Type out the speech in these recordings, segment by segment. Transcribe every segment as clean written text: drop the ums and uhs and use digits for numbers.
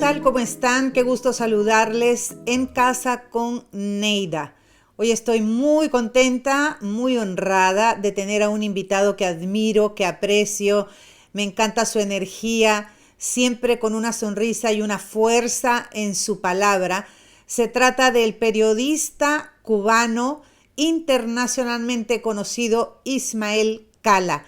tal? ¿Cómo están? Qué gusto saludarles en casa con Neida. Hoy estoy muy contenta, muy honrada de tener a un invitado que admiro, que aprecio. Me encanta su energía, siempre con una sonrisa y una fuerza en su palabra. Se trata del periodista cubano internacionalmente conocido Ismael Cala,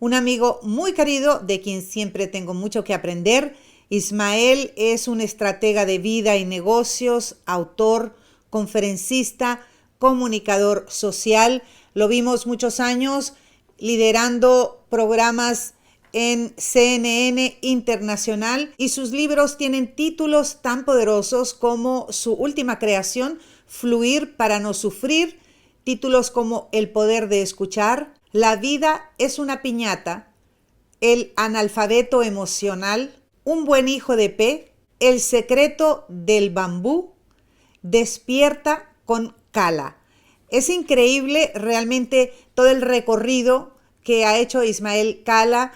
un amigo muy querido de quien siempre tengo mucho que aprender. Ismael es un estratega de vida y negocios, autor, conferencista, comunicador social. Lo vimos muchos años liderando programas en CNN Internacional y sus libros tienen títulos tan poderosos como su última creación, Fluir para no sufrir, títulos como El poder de escuchar, La vida es una piñata, El analfabeto emocional, Un buen hijo de P, El secreto del bambú, Despierta con Cala. Es increíble realmente todo el recorrido que ha hecho Ismael Cala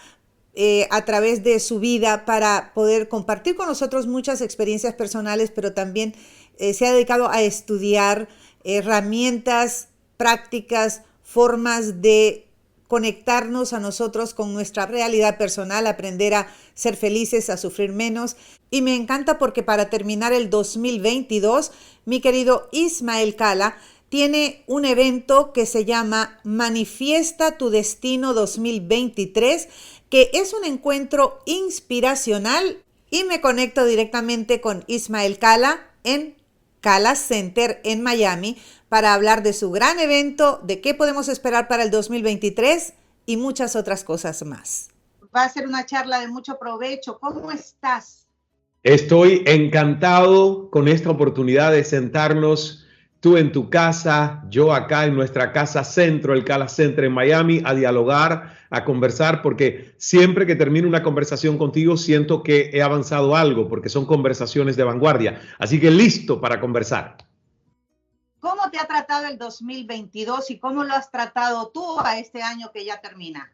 a través de su vida para poder compartir con nosotros muchas experiencias personales, pero también se ha dedicado a estudiar herramientas, prácticas, formas de conectarnos a nosotros con nuestra realidad personal, aprender a ser felices, a sufrir menos. Y me encanta porque para terminar el 2022, mi querido Ismael Cala tiene un evento que se llama Manifiesta tu Destino 2023, que es un encuentro inspiracional, y me conecto directamente con Ismael Cala en Cala Center en Miami para hablar de su gran evento, de qué podemos esperar para el 2023 y muchas otras cosas más. Va a ser una charla de mucho provecho. ¿Cómo estás? Estoy encantado con esta oportunidad de sentarnos, tú en tu casa, yo acá en nuestra casa centro, el Cala Center en Miami, a dialogar, a conversar, porque siempre que termino una conversación contigo siento que he avanzado algo, porque son conversaciones de vanguardia. Así que listo para conversar. ¿Cómo te ha tratado el 2022 y cómo lo has tratado tú a este año que ya termina?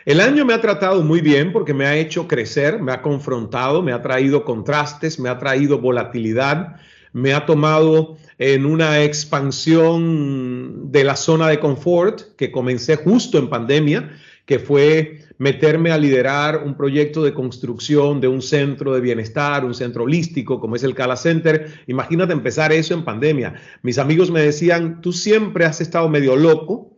El año me ha tratado muy bien porque me ha hecho crecer, me ha confrontado, me ha traído contrastes, me ha traído volatilidad, me ha tomado en una expansión de la zona de confort que comencé justo en pandemia, que fue meterme a liderar un proyecto de construcción de un centro de bienestar, un centro holístico como es el Cala Center. Imagínate empezar eso en pandemia. Mis amigos me decían, tú siempre has estado medio loco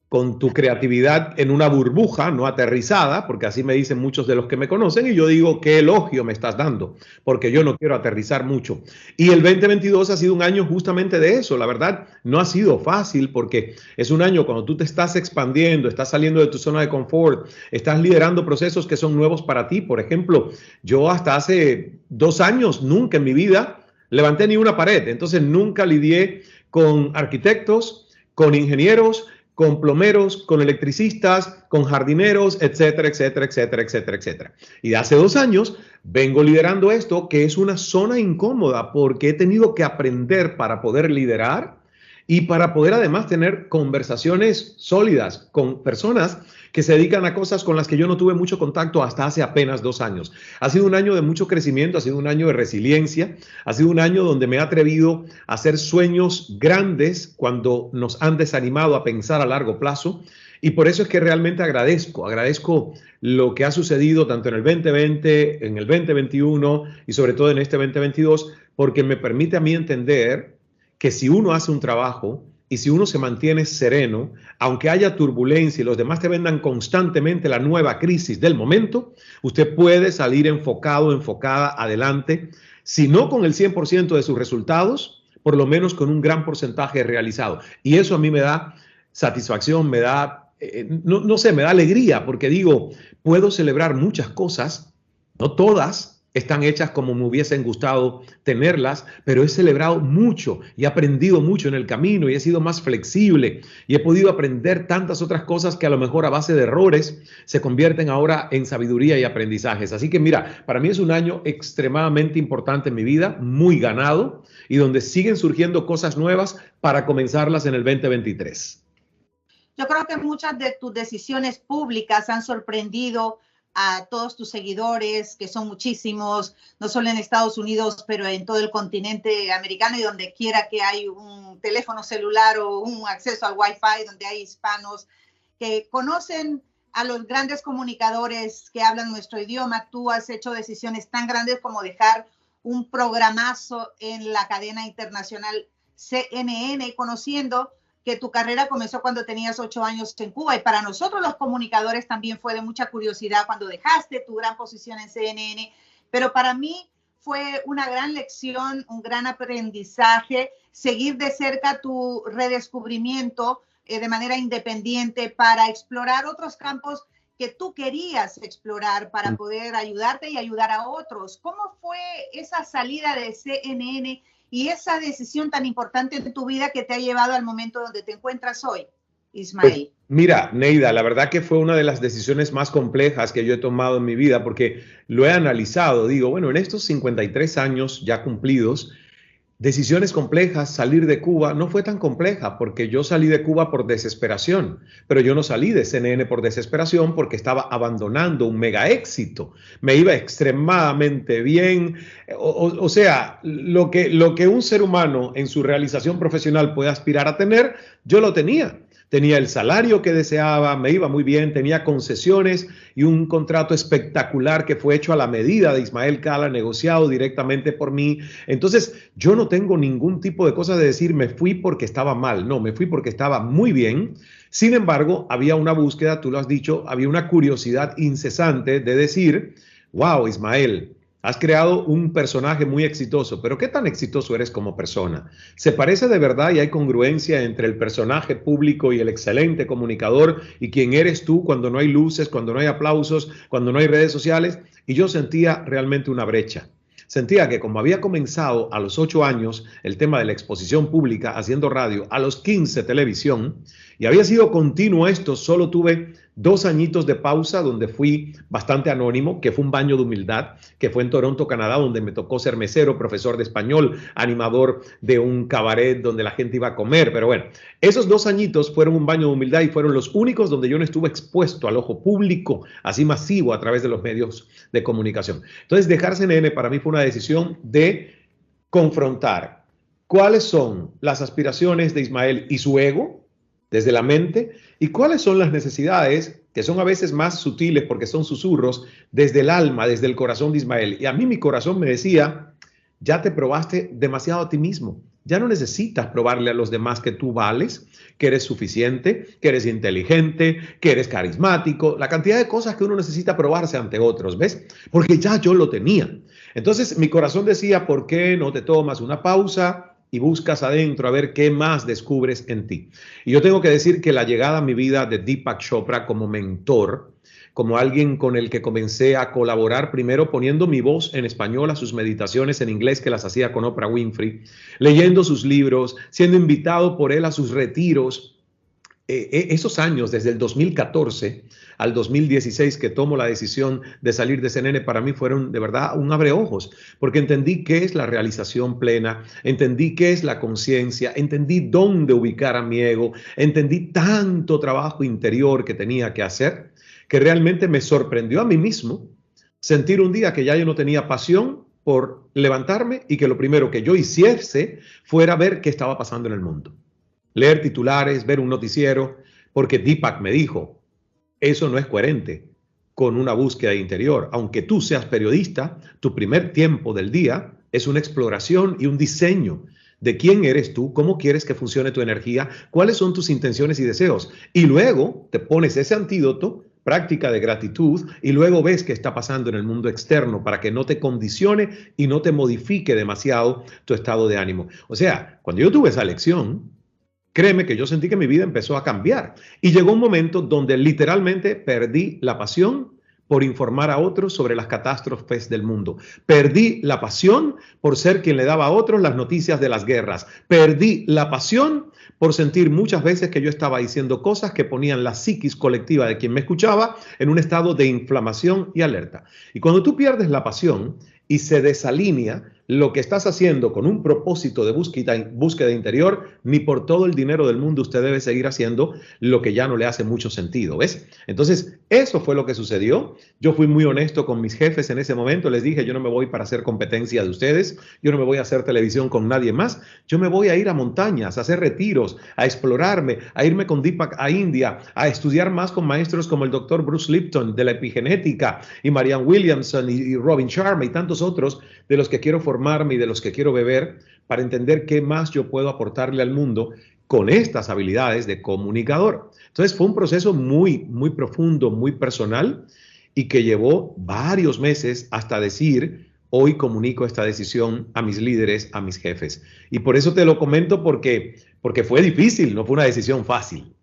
con tu creatividad en una burbuja no aterrizada, porque así me dicen muchos de los que me conocen, y yo digo, qué elogio me estás dando, porque yo no quiero aterrizar mucho. Y el 2022 ha sido un año justamente de eso. La verdad, no ha sido fácil porque es un año cuando tú te estás expandiendo, estás saliendo de tu zona de confort, estás liderando procesos que son nuevos para ti. Por ejemplo, yo hasta hace 2 años nunca en mi vida levanté ni una pared, entonces nunca lidié con arquitectos, con ingenieros, con plomeros, con electricistas, con jardineros, etcétera, etcétera, etcétera, etcétera, etcétera. Y de hace 2 años vengo liderando esto, que es una zona incómoda porque he tenido que aprender para poder liderar y para poder además tener conversaciones sólidas con personas que se dedican a cosas con las que yo no tuve mucho contacto hasta hace apenas 2 años. Ha sido un año de mucho crecimiento, ha sido un año de resiliencia, ha sido un año donde me he atrevido a hacer sueños grandes cuando nos han desanimado a pensar a largo plazo. Y por eso es que realmente agradezco lo que ha sucedido tanto en el 2020, en el 2021 y sobre todo en este 2022, porque me permite a mí entender que si uno hace un trabajo y si uno se mantiene sereno, aunque haya turbulencia y los demás te vendan constantemente la nueva crisis del momento, usted puede salir enfocado, enfocada adelante, si no con el 100% de sus resultados, por lo menos con un gran porcentaje realizado. Y eso a mí me da satisfacción, me da, no sé, me da alegría, porque digo, puedo celebrar muchas cosas, no todas están hechas como me hubiesen gustado tenerlas, pero he celebrado mucho y he aprendido mucho en el camino y he sido más flexible y he podido aprender tantas otras cosas que a lo mejor a base de errores se convierten ahora en sabiduría y aprendizajes. Así que mira, para mí es un año extremadamente importante en mi vida, muy ganado y donde siguen surgiendo cosas nuevas para comenzarlas en el 2023. Yo creo que muchas de tus decisiones públicas han sorprendido a todos tus seguidores, que son muchísimos, no solo en Estados Unidos, pero en todo el continente americano y donde quiera que hay un teléfono celular o un acceso al Wi-Fi, donde hay hispanos que conocen a los grandes comunicadores que hablan nuestro idioma. Tú has hecho decisiones tan grandes como dejar un programazo en la cadena internacional CNN, conociendo que tu carrera comenzó cuando tenías 8 años en Cuba. Y para nosotros los comunicadores también fue de mucha curiosidad cuando dejaste tu gran posición en CNN. Pero para mí fue una gran lección, un gran aprendizaje, seguir de cerca tu redescubrimiento de manera independiente para explorar otros campos que tú querías explorar para poder ayudarte y ayudar a otros. ¿Cómo fue esa salida de CNN y esa decisión tan importante en tu vida que te ha llevado al momento donde te encuentras hoy, Ismael? Pues, mira, Neida, la verdad que fue una de las decisiones más complejas que yo he tomado en mi vida porque lo he analizado. Digo, bueno, en estos 53 años ya cumplidos, decisiones complejas, salir de Cuba no fue tan compleja porque yo salí de Cuba por desesperación, pero yo no salí de CNN por desesperación porque estaba abandonando un mega éxito. Me iba extremadamente bien. O sea, lo que un ser humano en su realización profesional puede aspirar a tener, yo lo tenía. Tenía el salario que deseaba, me iba muy bien, tenía concesiones y un contrato espectacular que fue hecho a la medida de Ismael Cala, negociado directamente por mí. Entonces, yo no tengo ningún tipo de cosa de decir me fui porque estaba mal. No, me fui porque estaba muy bien. Sin embargo, había una búsqueda, tú lo has dicho, había una curiosidad incesante de decir, wow, Ismael, has creado un personaje muy exitoso, pero ¿qué tan exitoso eres como persona? ¿Se parece de verdad y hay congruencia entre el personaje público y el excelente comunicador y quién eres tú cuando no hay luces, cuando no hay aplausos, cuando no hay redes sociales? Y yo sentía realmente una brecha. Sentía que como había comenzado a los 8 años el tema de la exposición pública haciendo radio, a los 15 televisión, y había sido continuo esto, solo tuve 2 añitos de pausa donde fui bastante anónimo, que fue un baño de humildad, que fue en Toronto, Canadá, donde me tocó ser mesero, profesor de español, animador de un cabaret donde la gente iba a comer. Pero bueno, esos 2 añitos fueron un baño de humildad y fueron los únicos donde yo no estuve expuesto al ojo público, así masivo a través de los medios de comunicación. Entonces, dejar CNN para mí fue una decisión de confrontar cuáles son las aspiraciones de Ismael y su ego, desde la mente, y cuáles son las necesidades, que son a veces más sutiles porque son susurros, desde el alma, desde el corazón de Ismael. Y a mí mi corazón me decía, ya te probaste demasiado a ti mismo, ya no necesitas probarle a los demás que tú vales, que eres suficiente, que eres inteligente, que eres carismático, la cantidad de cosas que uno necesita probarse ante otros, ¿ves? Porque ya yo lo tenía. Entonces mi corazón decía, ¿por qué no te tomas una pausa y buscas adentro a ver qué más descubres en ti? Y yo tengo que decir que la llegada a mi vida de Deepak Chopra como mentor, como alguien con el que comencé a colaborar, primero poniendo mi voz en español a sus meditaciones en inglés que las hacía con Oprah Winfrey, leyendo sus libros, siendo invitado por él a sus retiros. Esos años, desde el 2014 al 2016 que tomo la decisión de salir de CNN, para mí fueron de verdad un abreojos, porque entendí qué es la realización plena, entendí qué es la conciencia, entendí dónde ubicar a mi ego, entendí tanto trabajo interior que tenía que hacer, que realmente me sorprendió a mí mismo sentir un día que ya yo no tenía pasión por levantarme y que lo primero que yo hiciese fuera ver qué estaba pasando en el mundo. Leer titulares, ver un noticiero, porque Deepak me dijo, eso no es coherente con una búsqueda interior. Aunque tú seas periodista, tu primer tiempo del día es una exploración y un diseño de quién eres tú, cómo quieres que funcione tu energía, cuáles son tus intenciones y deseos. Y luego te pones ese antídoto, práctica de gratitud, y luego ves qué está pasando en el mundo externo para que no te condicione y no te modifique demasiado tu estado de ánimo. O sea, cuando yo tuve esa lección, créeme que yo sentí que mi vida empezó a cambiar y llegó un momento donde literalmente perdí la pasión por informar a otros sobre las catástrofes del mundo. Perdí la pasión por ser quien le daba a otros las noticias de las guerras. Perdí la pasión por sentir muchas veces que yo estaba diciendo cosas que ponían la psiquis colectiva de quien me escuchaba en un estado de inflamación y alerta. Y cuando tú pierdes la pasión y se desalinea lo que estás haciendo con un propósito de búsqueda interior, ni por todo el dinero del mundo usted debe seguir haciendo lo que ya no le hace mucho sentido, ¿ves? Entonces, eso fue lo que sucedió. Yo fui muy honesto con mis jefes en ese momento. Les dije, yo no me voy para hacer competencia de ustedes, yo no me voy a hacer televisión con nadie más, yo me voy a ir a montañas, a hacer retiros, a explorarme, a irme con Deepak a India, a estudiar más con maestros como el doctor Bruce Lipton de la epigenética y Marianne Williamson y Robin Sharma y tantos otros de los que quiero formarme y de los que quiero beber para entender qué más yo puedo aportarle al mundo con estas habilidades de comunicador. Entonces fue un proceso muy, muy profundo, muy personal y que llevó varios meses hasta decir, hoy comunico esta decisión a mis líderes, a mis jefes. Y por eso te lo comento porque fue difícil, no fue una decisión fácil.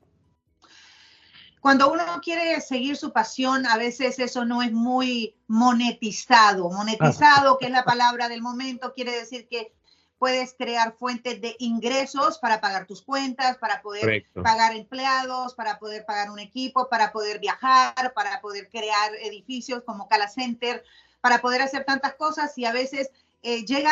Cuando uno quiere seguir su pasión, a veces eso no es muy monetizado. Monetizado, que es la palabra del momento, quiere decir que puedes crear fuentes de ingresos para pagar tus cuentas, para poder Correcto. pagar empleados, para poder pagar un equipo, para poder viajar, para poder crear edificios como Cala Center, para poder hacer tantas cosas, y a veces llega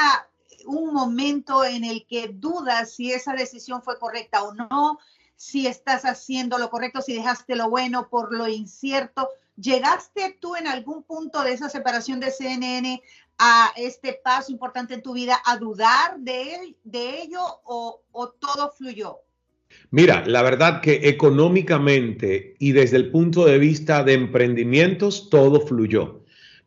un momento en el que dudas si esa decisión fue correcta o no, si estás haciendo lo correcto, si dejaste lo bueno por lo incierto. ¿Llegaste tú en algún punto de esa separación de CNN a este paso importante en tu vida a dudar de ello o todo fluyó? Mira, la verdad que económicamente y desde el punto de vista de emprendimientos, todo fluyó.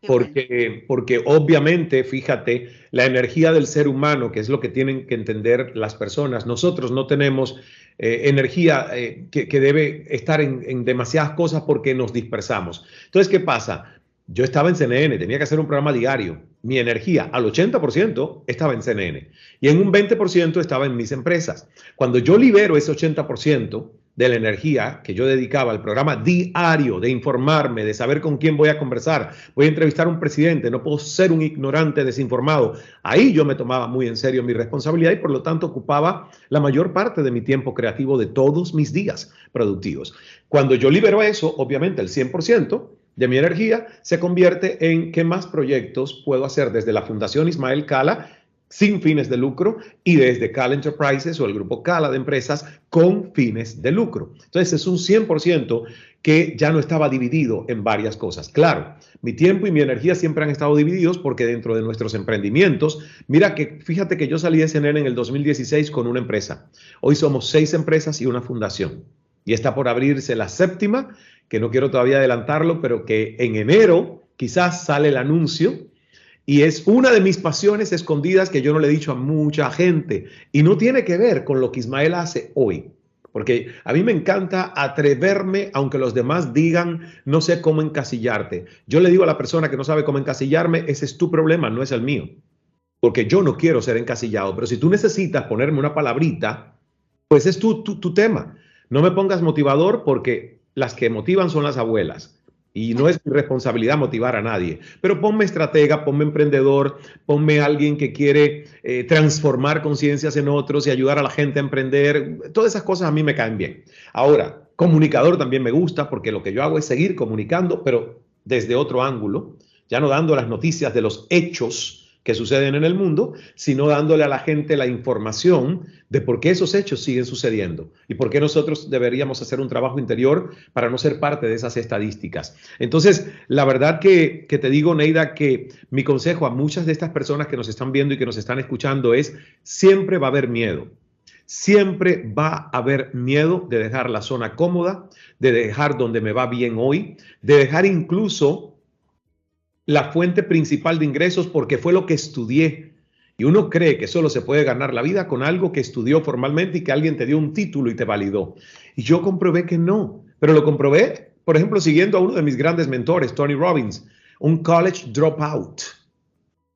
Porque obviamente, fíjate, la energía del ser humano, que es lo que tienen que entender las personas, nosotros no tenemos energía que debe estar en demasiadas cosas porque nos dispersamos. Entonces, ¿qué pasa? Yo estaba en CNN, tenía que hacer un programa diario. Mi energía al 80% estaba en CNN y en un 20% estaba en mis empresas. Cuando yo libero ese 80% de la energía que yo dedicaba al programa diario, de informarme, de saber con quién voy a conversar, voy a entrevistar a un presidente, no puedo ser un ignorante desinformado. Ahí yo me tomaba muy en serio mi responsabilidad y por lo tanto ocupaba la mayor parte de mi tiempo creativo de todos mis días productivos. Cuando yo libero eso, obviamente el 100% de mi energía se convierte en qué más proyectos puedo hacer desde la Fundación Ismael Cala sin fines de lucro y desde Cala Enterprises o el grupo Cala de empresas con fines de lucro. Entonces es un 100% que ya no estaba dividido en varias cosas. Claro, mi tiempo y mi energía siempre han estado divididos porque dentro de nuestros emprendimientos, mira que fíjate que yo salí de CNN en el 2016 con una empresa. Hoy somos 6 empresas y una fundación. Y está por abrirse la 7ª, que no quiero todavía adelantarlo, pero que en enero quizás sale el anuncio. Y es una de mis pasiones escondidas que yo no le he dicho a mucha gente. Y no tiene que ver con lo que Ismael hace hoy. Porque a mí me encanta atreverme, aunque los demás digan, no sé cómo encasillarte. Yo le digo a la persona que no sabe cómo encasillarme, ese es tu problema, no es el mío. Porque yo no quiero ser encasillado. Pero si tú necesitas ponerme una palabrita, pues es tu tema. No me pongas motivador porque las que motivan son las abuelas. Y no es mi responsabilidad motivar a nadie. Pero ponme estratega, ponme emprendedor, ponme alguien que quiere transformar conciencias en otros y ayudar a la gente a emprender. Todas esas cosas a mí me caen bien. Ahora, comunicador también me gusta porque lo que yo hago es seguir comunicando, pero desde otro ángulo, ya no dando las noticias de los hechos que suceden en el mundo, sino dándole a la gente la información de por qué esos hechos siguen sucediendo y por qué nosotros deberíamos hacer un trabajo interior para no ser parte de esas estadísticas. Entonces, la verdad que te digo, Neida, que mi consejo a muchas de estas personas que nos están viendo y que nos están escuchando es, siempre va a haber miedo. Siempre va a haber miedo de dejar la zona cómoda, de dejar donde me va bien hoy, de dejar incluso la fuente principal de ingresos porque fue lo que estudié. Y uno cree que solo se puede ganar la vida con algo que estudió formalmente y que alguien te dio un título y te validó. Y yo comprobé que no. Pero lo comprobé, por ejemplo, siguiendo a uno de mis grandes mentores, Tony Robbins, un college dropout.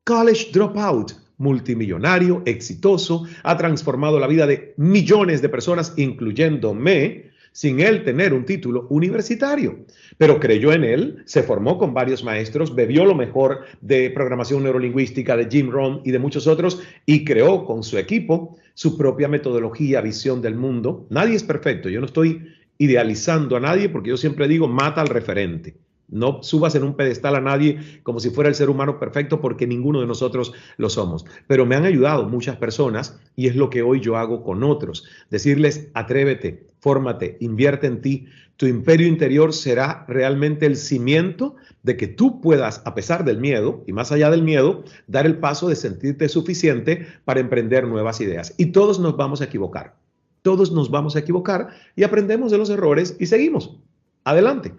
College dropout, multimillonario, exitoso, ha transformado la vida de millones de personas, incluyéndome, sin él tener un título universitario. Pero creyó en él, se formó con varios maestros, bebió lo mejor de programación neurolingüística de Jim Rohn y de muchos otros y creó con su equipo su propia metodología, visión del mundo. Nadie es perfecto, yo no estoy idealizando a nadie porque yo siempre digo, mata al referente. No subas en un pedestal a nadie como si fuera el ser humano perfecto, porque ninguno de nosotros lo somos. Pero me han ayudado muchas personas y es lo que hoy yo hago con otros. Decirles, atrévete, fórmate, invierte en ti. Tu imperio interior será realmente el cimiento de que tú puedas, a pesar del miedo y más allá del miedo, dar el paso de sentirte suficiente para emprender nuevas ideas. Y todos nos vamos a equivocar. Todos nos vamos a equivocar y aprendemos de los errores y seguimos. Adelante.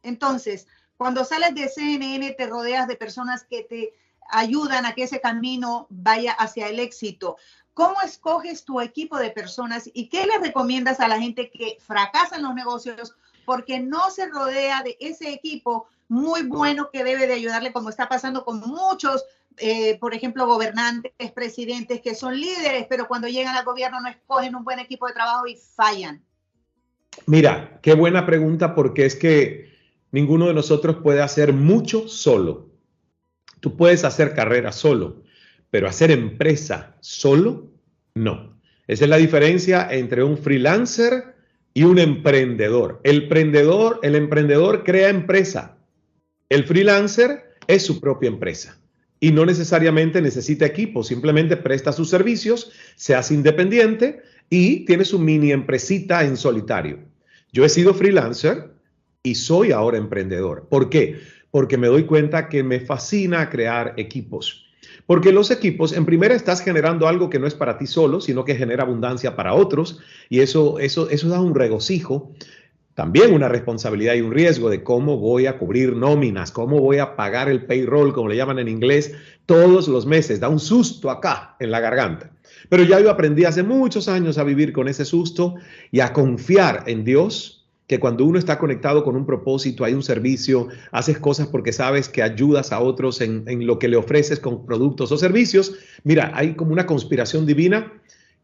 Entonces, cuando sales de CNN, te rodeas de personas que te ayudan a que ese camino vaya hacia el éxito. ¿Cómo escoges tu equipo de personas y qué le recomiendas a la gente que fracasa en los negocios porque no se rodea de ese equipo muy bueno que debe de ayudarle, como está pasando con muchos, por ejemplo, gobernantes, presidentes que son líderes, pero cuando llegan al gobierno no escogen un buen equipo de trabajo y fallan? Mira, qué buena pregunta, porque es que ninguno de nosotros puede hacer mucho solo. Tú puedes hacer carrera solo, pero hacer empresa solo, no. Esa es la diferencia entre un freelancer y un emprendedor. El emprendedor crea empresa. El freelancer es su propia empresa y no necesariamente necesita equipo, simplemente presta sus servicios, se hace independiente y tiene su mini empresita en solitario. Yo he sido freelancer y soy ahora emprendedor. ¿Por qué? Porque me doy cuenta que me fascina crear equipos. Porque los equipos, en primera, estás generando algo que no es para ti solo, sino que genera abundancia para otros, y eso da un regocijo. También una responsabilidad y un riesgo de cómo voy a cubrir nóminas, cómo voy a pagar el payroll, como le llaman en inglés, todos los meses. Da un susto acá en la garganta. Pero ya yo aprendí hace muchos años a vivir con ese susto y a confiar en Dios, que cuando uno está conectado con un propósito, hay un servicio, haces cosas porque sabes que ayudas a otros en lo que le ofreces con productos o servicios. Mira, hay como una conspiración divina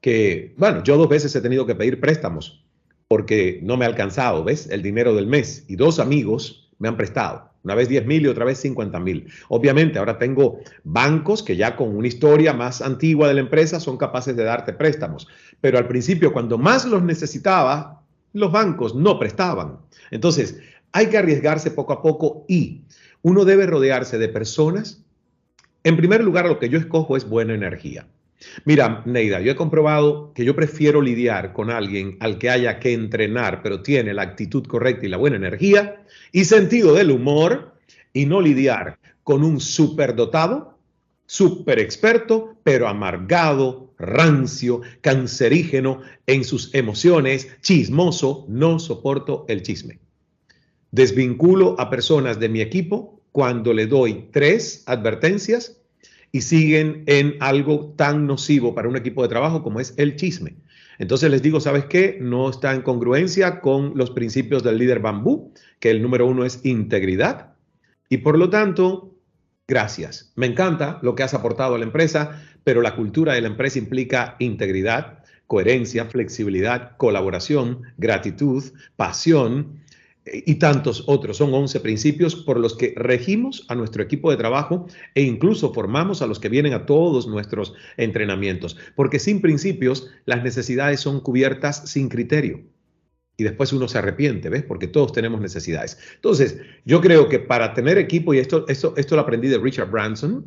que, bueno, yo 2 veces he tenido que pedir préstamos porque no me ha alcanzado, ¿ves? El dinero del mes. Y 2 amigos me han prestado. Una vez 10,000 y otra vez 50,000. Obviamente, ahora tengo bancos que ya con una historia más antigua de la empresa son capaces de darte préstamos. Pero al principio, cuando más los necesitaba, los bancos no prestaban. Entonces, hay que arriesgarse poco a poco y uno debe rodearse de personas. En primer lugar, lo que yo escojo es buena energía. Mira, Neida, yo he comprobado que yo prefiero lidiar con alguien al que haya que entrenar, pero tiene la actitud correcta y la buena energía y sentido del humor, y no lidiar con un superdotado, súper experto, pero amargado, rancio, cancerígeno en sus emociones, chismoso. No soporto el chisme. Desvinculo a personas de mi equipo cuando le doy 3 advertencias y siguen en algo tan nocivo para un equipo de trabajo como es el chisme. Entonces les digo, ¿sabes qué? No está en congruencia con los principios del líder bambú, que el número 1 es integridad. Y por lo tanto, gracias. Me encanta lo que has aportado a la empresa, pero la cultura de la empresa implica integridad, coherencia, flexibilidad, colaboración, gratitud, pasión y tantos otros. Son 11 principios por los que regimos a nuestro equipo de trabajo e incluso formamos a los que vienen a todos nuestros entrenamientos. Porque sin principios, las necesidades son cubiertas sin criterio. Y después uno se arrepiente, ¿ves? Porque todos tenemos necesidades. Entonces, yo creo que para tener equipo, y esto lo aprendí de Richard Branson,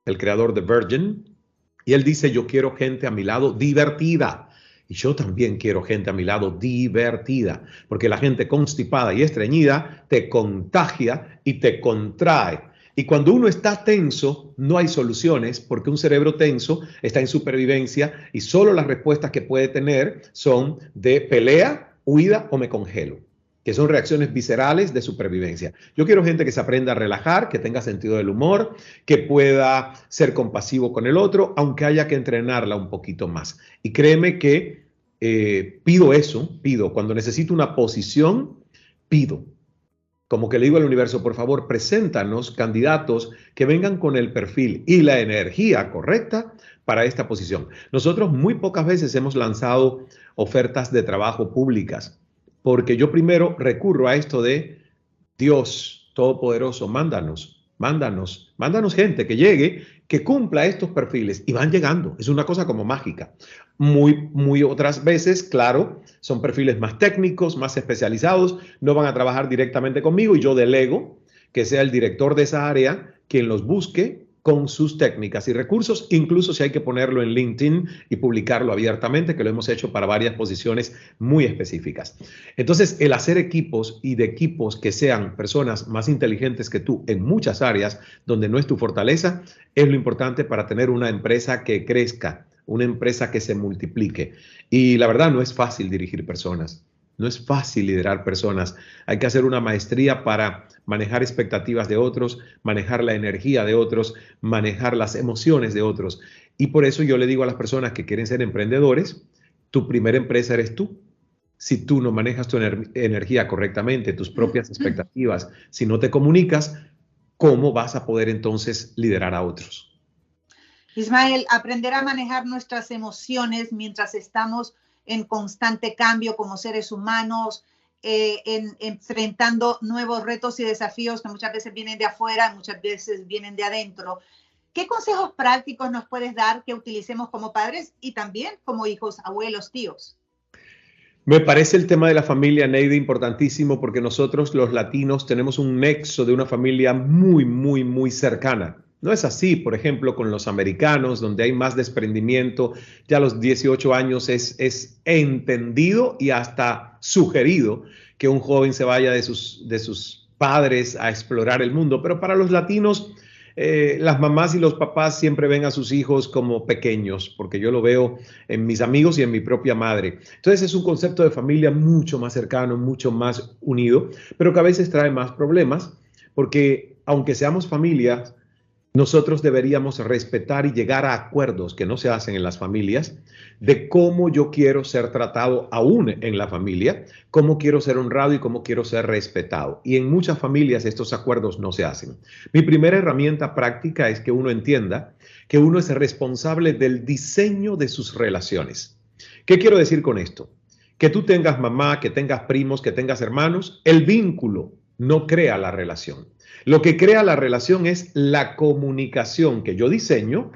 el creador de Virgin, y él dice, yo quiero gente a mi lado divertida. Y yo también quiero gente a mi lado divertida, porque la gente constipada y estreñida te contagia y te contrae. Y cuando uno está tenso, no hay soluciones, porque un cerebro tenso está en supervivencia y solo las respuestas que puede tener son de pelea, huida o me congelo, que son reacciones viscerales de supervivencia. Yo quiero gente que se aprenda a relajar, que tenga sentido del humor, que pueda ser compasivo con el otro, aunque haya que entrenarla un poquito más. Y créeme que pido, cuando necesito una posición, pido. Como que le digo al universo, por favor, preséntanos candidatos que vengan con el perfil y la energía correcta para esta posición. Nosotros muy pocas veces hemos lanzado ofertas de trabajo públicas, porque yo primero recurro a esto de Dios Todopoderoso, mándanos. mándanos gente que llegue, que cumpla estos perfiles y van llegando. Es una cosa como mágica. Muy otras veces, claro, son perfiles más técnicos, más especializados, no van a trabajar directamente conmigo y yo delego que sea el director de esa área quien los busque con sus técnicas y recursos, incluso si hay que ponerlo en LinkedIn y publicarlo abiertamente, que lo hemos hecho para varias posiciones muy específicas. Entonces, el hacer equipos y de equipos que sean personas más inteligentes que tú en muchas áreas donde no es tu fortaleza, es lo importante para tener una empresa que crezca, una empresa que se multiplique. Y la verdad no es fácil dirigir personas. No es fácil liderar personas. Hay que hacer una maestría para manejar expectativas de otros, manejar la energía de otros, manejar las emociones de otros. Y por eso yo le digo a las personas que quieren ser emprendedores, tu primera empresa eres tú. Si tú no manejas tu energía correctamente, tus propias expectativas, si no te comunicas, ¿cómo vas a poder entonces liderar a otros? Ismael, aprender a manejar nuestras emociones mientras estamos en constante cambio como seres humanos, enfrentando nuevos retos y desafíos que muchas veces vienen de afuera, muchas veces vienen de adentro. ¿Qué consejos prácticos nos puedes dar que utilicemos como padres y también como hijos, abuelos, tíos? Me parece el tema de la familia, Neide, importantísimo porque nosotros los latinos tenemos un nexo de una familia muy cercana. No es así, por ejemplo, con los americanos, donde hay más desprendimiento. Ya a los 18 años es entendido y hasta sugerido que un joven se vaya de sus padres a explorar el mundo. Pero para los latinos, las mamás y los papás siempre ven a sus hijos como pequeños, porque yo lo veo en mis amigos y en mi propia madre. Entonces es un concepto de familia mucho más cercano, mucho más unido, pero que a veces trae más problemas, porque aunque seamos familias, nosotros deberíamos respetar y llegar a acuerdos que no se hacen en las familias de cómo yo quiero ser tratado aún en la familia, cómo quiero ser honrado y cómo quiero ser respetado. Y en muchas familias estos acuerdos no se hacen. Mi primera herramienta práctica es que uno entienda que uno es responsable del diseño de sus relaciones. ¿Qué quiero decir con esto? Que tú tengas mamá, que tengas primos, que tengas hermanos, el vínculo no crea la relación. Lo que crea la relación es la comunicación que yo diseño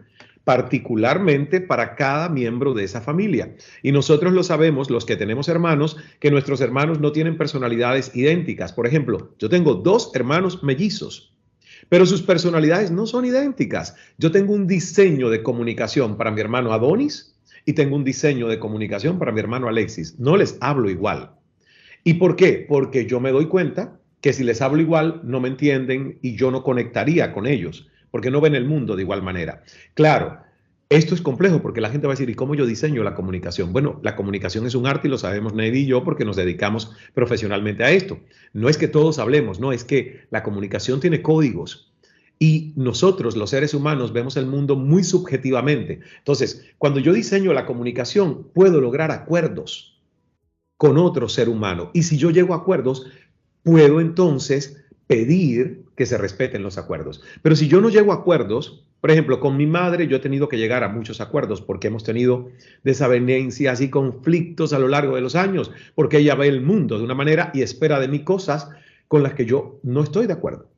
particularmente para cada miembro de esa familia. Y nosotros lo sabemos, los que tenemos hermanos, que nuestros hermanos no tienen personalidades idénticas. Por ejemplo, yo tengo 2 hermanos mellizos, pero sus personalidades no son idénticas. Yo tengo un diseño de comunicación para mi hermano Adonis y tengo un diseño de comunicación para mi hermano Alexis. No les hablo igual. ¿Y por qué? Porque yo me doy cuenta que si les hablo igual, no me entienden y yo no conectaría con ellos, porque no ven el mundo de igual manera. Claro, esto es complejo porque la gente va a decir, ¿y cómo yo diseño la comunicación? Bueno, la comunicación es un arte y lo sabemos Neidy y yo porque nos dedicamos profesionalmente a esto. No es que todos hablemos, no, es que la comunicación tiene códigos y nosotros, los seres humanos, vemos el mundo muy subjetivamente. Entonces, cuando yo diseño la comunicación, puedo lograr acuerdos con otro ser humano. Y si yo llego a acuerdos, puedo entonces pedir que se respeten los acuerdos. Pero si yo no llego a acuerdos, por ejemplo, con mi madre yo he tenido que llegar a muchos acuerdos porque hemos tenido desavenencias y conflictos a lo largo de los años, porque ella ve el mundo de una manera y espera de mí cosas con las que yo no estoy de acuerdo.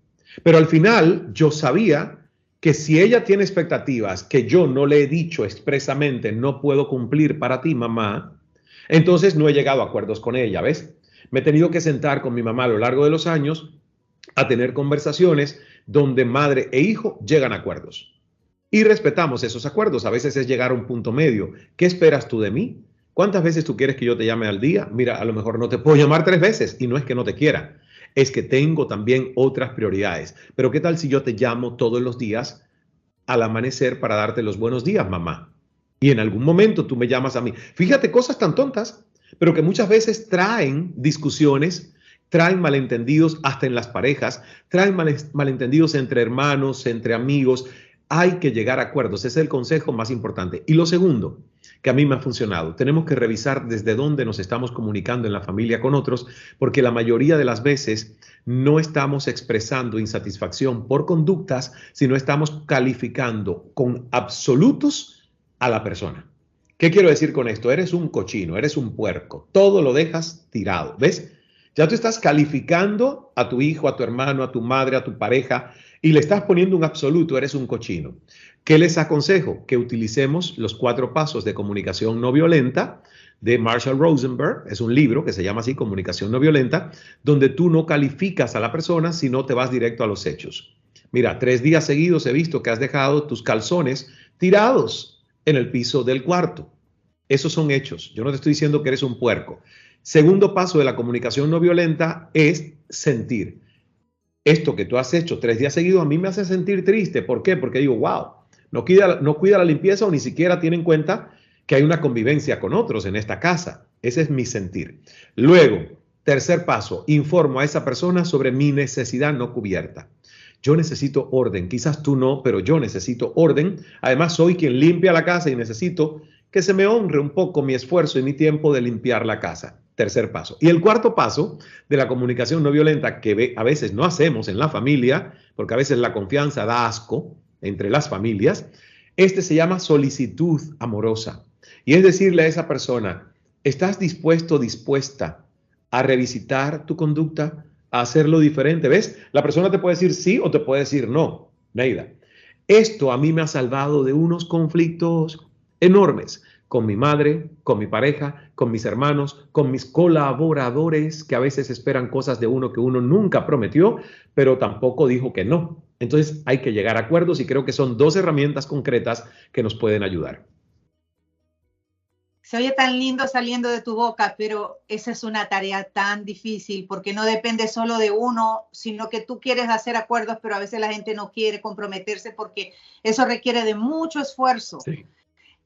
Pero al final yo sabía que si ella tiene expectativas que yo no le he dicho expresamente no puedo cumplir para ti, mamá, entonces no he llegado a acuerdos con ella, ¿ves? Me he tenido que sentar con mi mamá a lo largo de los años a tener conversaciones donde madre e hijo llegan a acuerdos. Y respetamos esos acuerdos. A veces es llegar a un punto medio. ¿Qué esperas tú de mí? ¿Cuántas veces tú quieres que yo te llame al día? Mira, a lo mejor no te puedo llamar 3 veces y no es que no te quiera. Es que tengo también otras prioridades. Pero ¿qué tal si yo te llamo todos los días al amanecer para darte los buenos días, mamá? Y en algún momento tú me llamas a mí. Fíjate, cosas tan tontas, pero que muchas veces traen discusiones, traen malentendidos hasta en las parejas, traen malentendidos entre hermanos, entre amigos. Hay que llegar a acuerdos. Ese es el consejo más importante. Y lo segundo, que a mí me ha funcionado, tenemos que revisar desde dónde nos estamos comunicando en la familia con otros, porque la mayoría de las veces no estamos expresando insatisfacción por conductas, sino estamos calificando con absolutos a la persona. ¿Qué quiero decir con esto? Eres un cochino, eres un puerco, todo lo dejas tirado, ¿ves? Ya tú estás calificando a tu hijo, a tu hermano, a tu madre, a tu pareja y le estás poniendo un absoluto, eres un cochino. ¿Qué les aconsejo? Que utilicemos los 4 pasos de comunicación no violenta de Marshall Rosenberg. Es un libro que se llama así, Comunicación no violenta, donde tú no calificas a la persona, sino te vas directo a los hechos. Mira, 3 días seguidos he visto que has dejado tus calzones tirados en el piso del cuarto. Esos son hechos. Yo no te estoy diciendo que eres un puerco. Segundo paso de la comunicación no violenta es sentir. Esto que tú has hecho 3 días seguidos a mí me hace sentir triste. ¿Por qué? Porque digo, wow, no cuida la limpieza o ni siquiera tiene en cuenta que hay una convivencia con otros en esta casa. Ese es mi sentir. Luego, tercer paso, informo a esa persona sobre mi necesidad no cubierta. Yo necesito orden, quizás tú no, pero yo necesito orden. Además, soy quien limpia la casa y necesito que se me honre un poco mi esfuerzo y mi tiempo de limpiar la casa. Tercer paso. Y el cuarto paso de la comunicación no violenta que a veces no hacemos en la familia, porque a veces la confianza da asco entre las familias, este se llama solicitud amorosa. Y es decirle a esa persona, ¿estás dispuesto, dispuesta a revisitar tu conducta, a hacerlo diferente? ¿Ves? La persona te puede decir sí o te puede decir no. Neida, esto a mí me ha salvado de unos conflictos enormes con mi madre, con mi pareja, con mis hermanos, con mis colaboradores que a veces esperan cosas de uno que uno nunca prometió, pero tampoco dijo que no. Entonces hay que llegar a acuerdos y creo que son 2 herramientas concretas que nos pueden ayudar. Se oye tan lindo saliendo de tu boca, pero esa es una tarea tan difícil porque no depende solo de uno, sino que tú quieres hacer acuerdos, pero a veces la gente no quiere comprometerse porque eso requiere de mucho esfuerzo. Sí.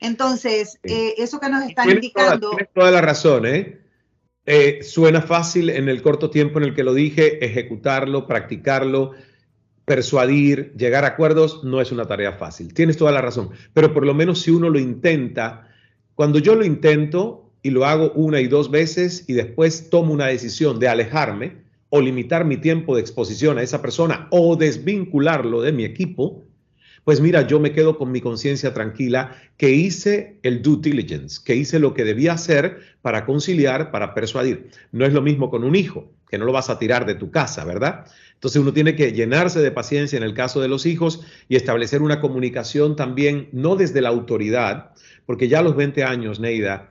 Entonces, eso que nos están indicando... Tienes toda la razón, ¿eh? Suena fácil en el corto tiempo en el que lo dije, ejecutarlo, practicarlo, persuadir, llegar a acuerdos, no es una tarea fácil. Tienes toda la razón, pero por lo menos si uno lo intenta, cuando yo lo intento y lo hago 1 y 2 veces y después tomo una decisión de alejarme o limitar mi tiempo de exposición a esa persona o desvincularlo de mi equipo, pues mira, yo me quedo con mi conciencia tranquila que hice el due diligence, que hice lo que debía hacer para conciliar, para persuadir. No es lo mismo con un hijo, que no lo vas a tirar de tu casa, ¿verdad? Entonces uno tiene que llenarse de paciencia en el caso de los hijos y establecer una comunicación también, no desde la autoridad, porque ya a los 20 años, Neida,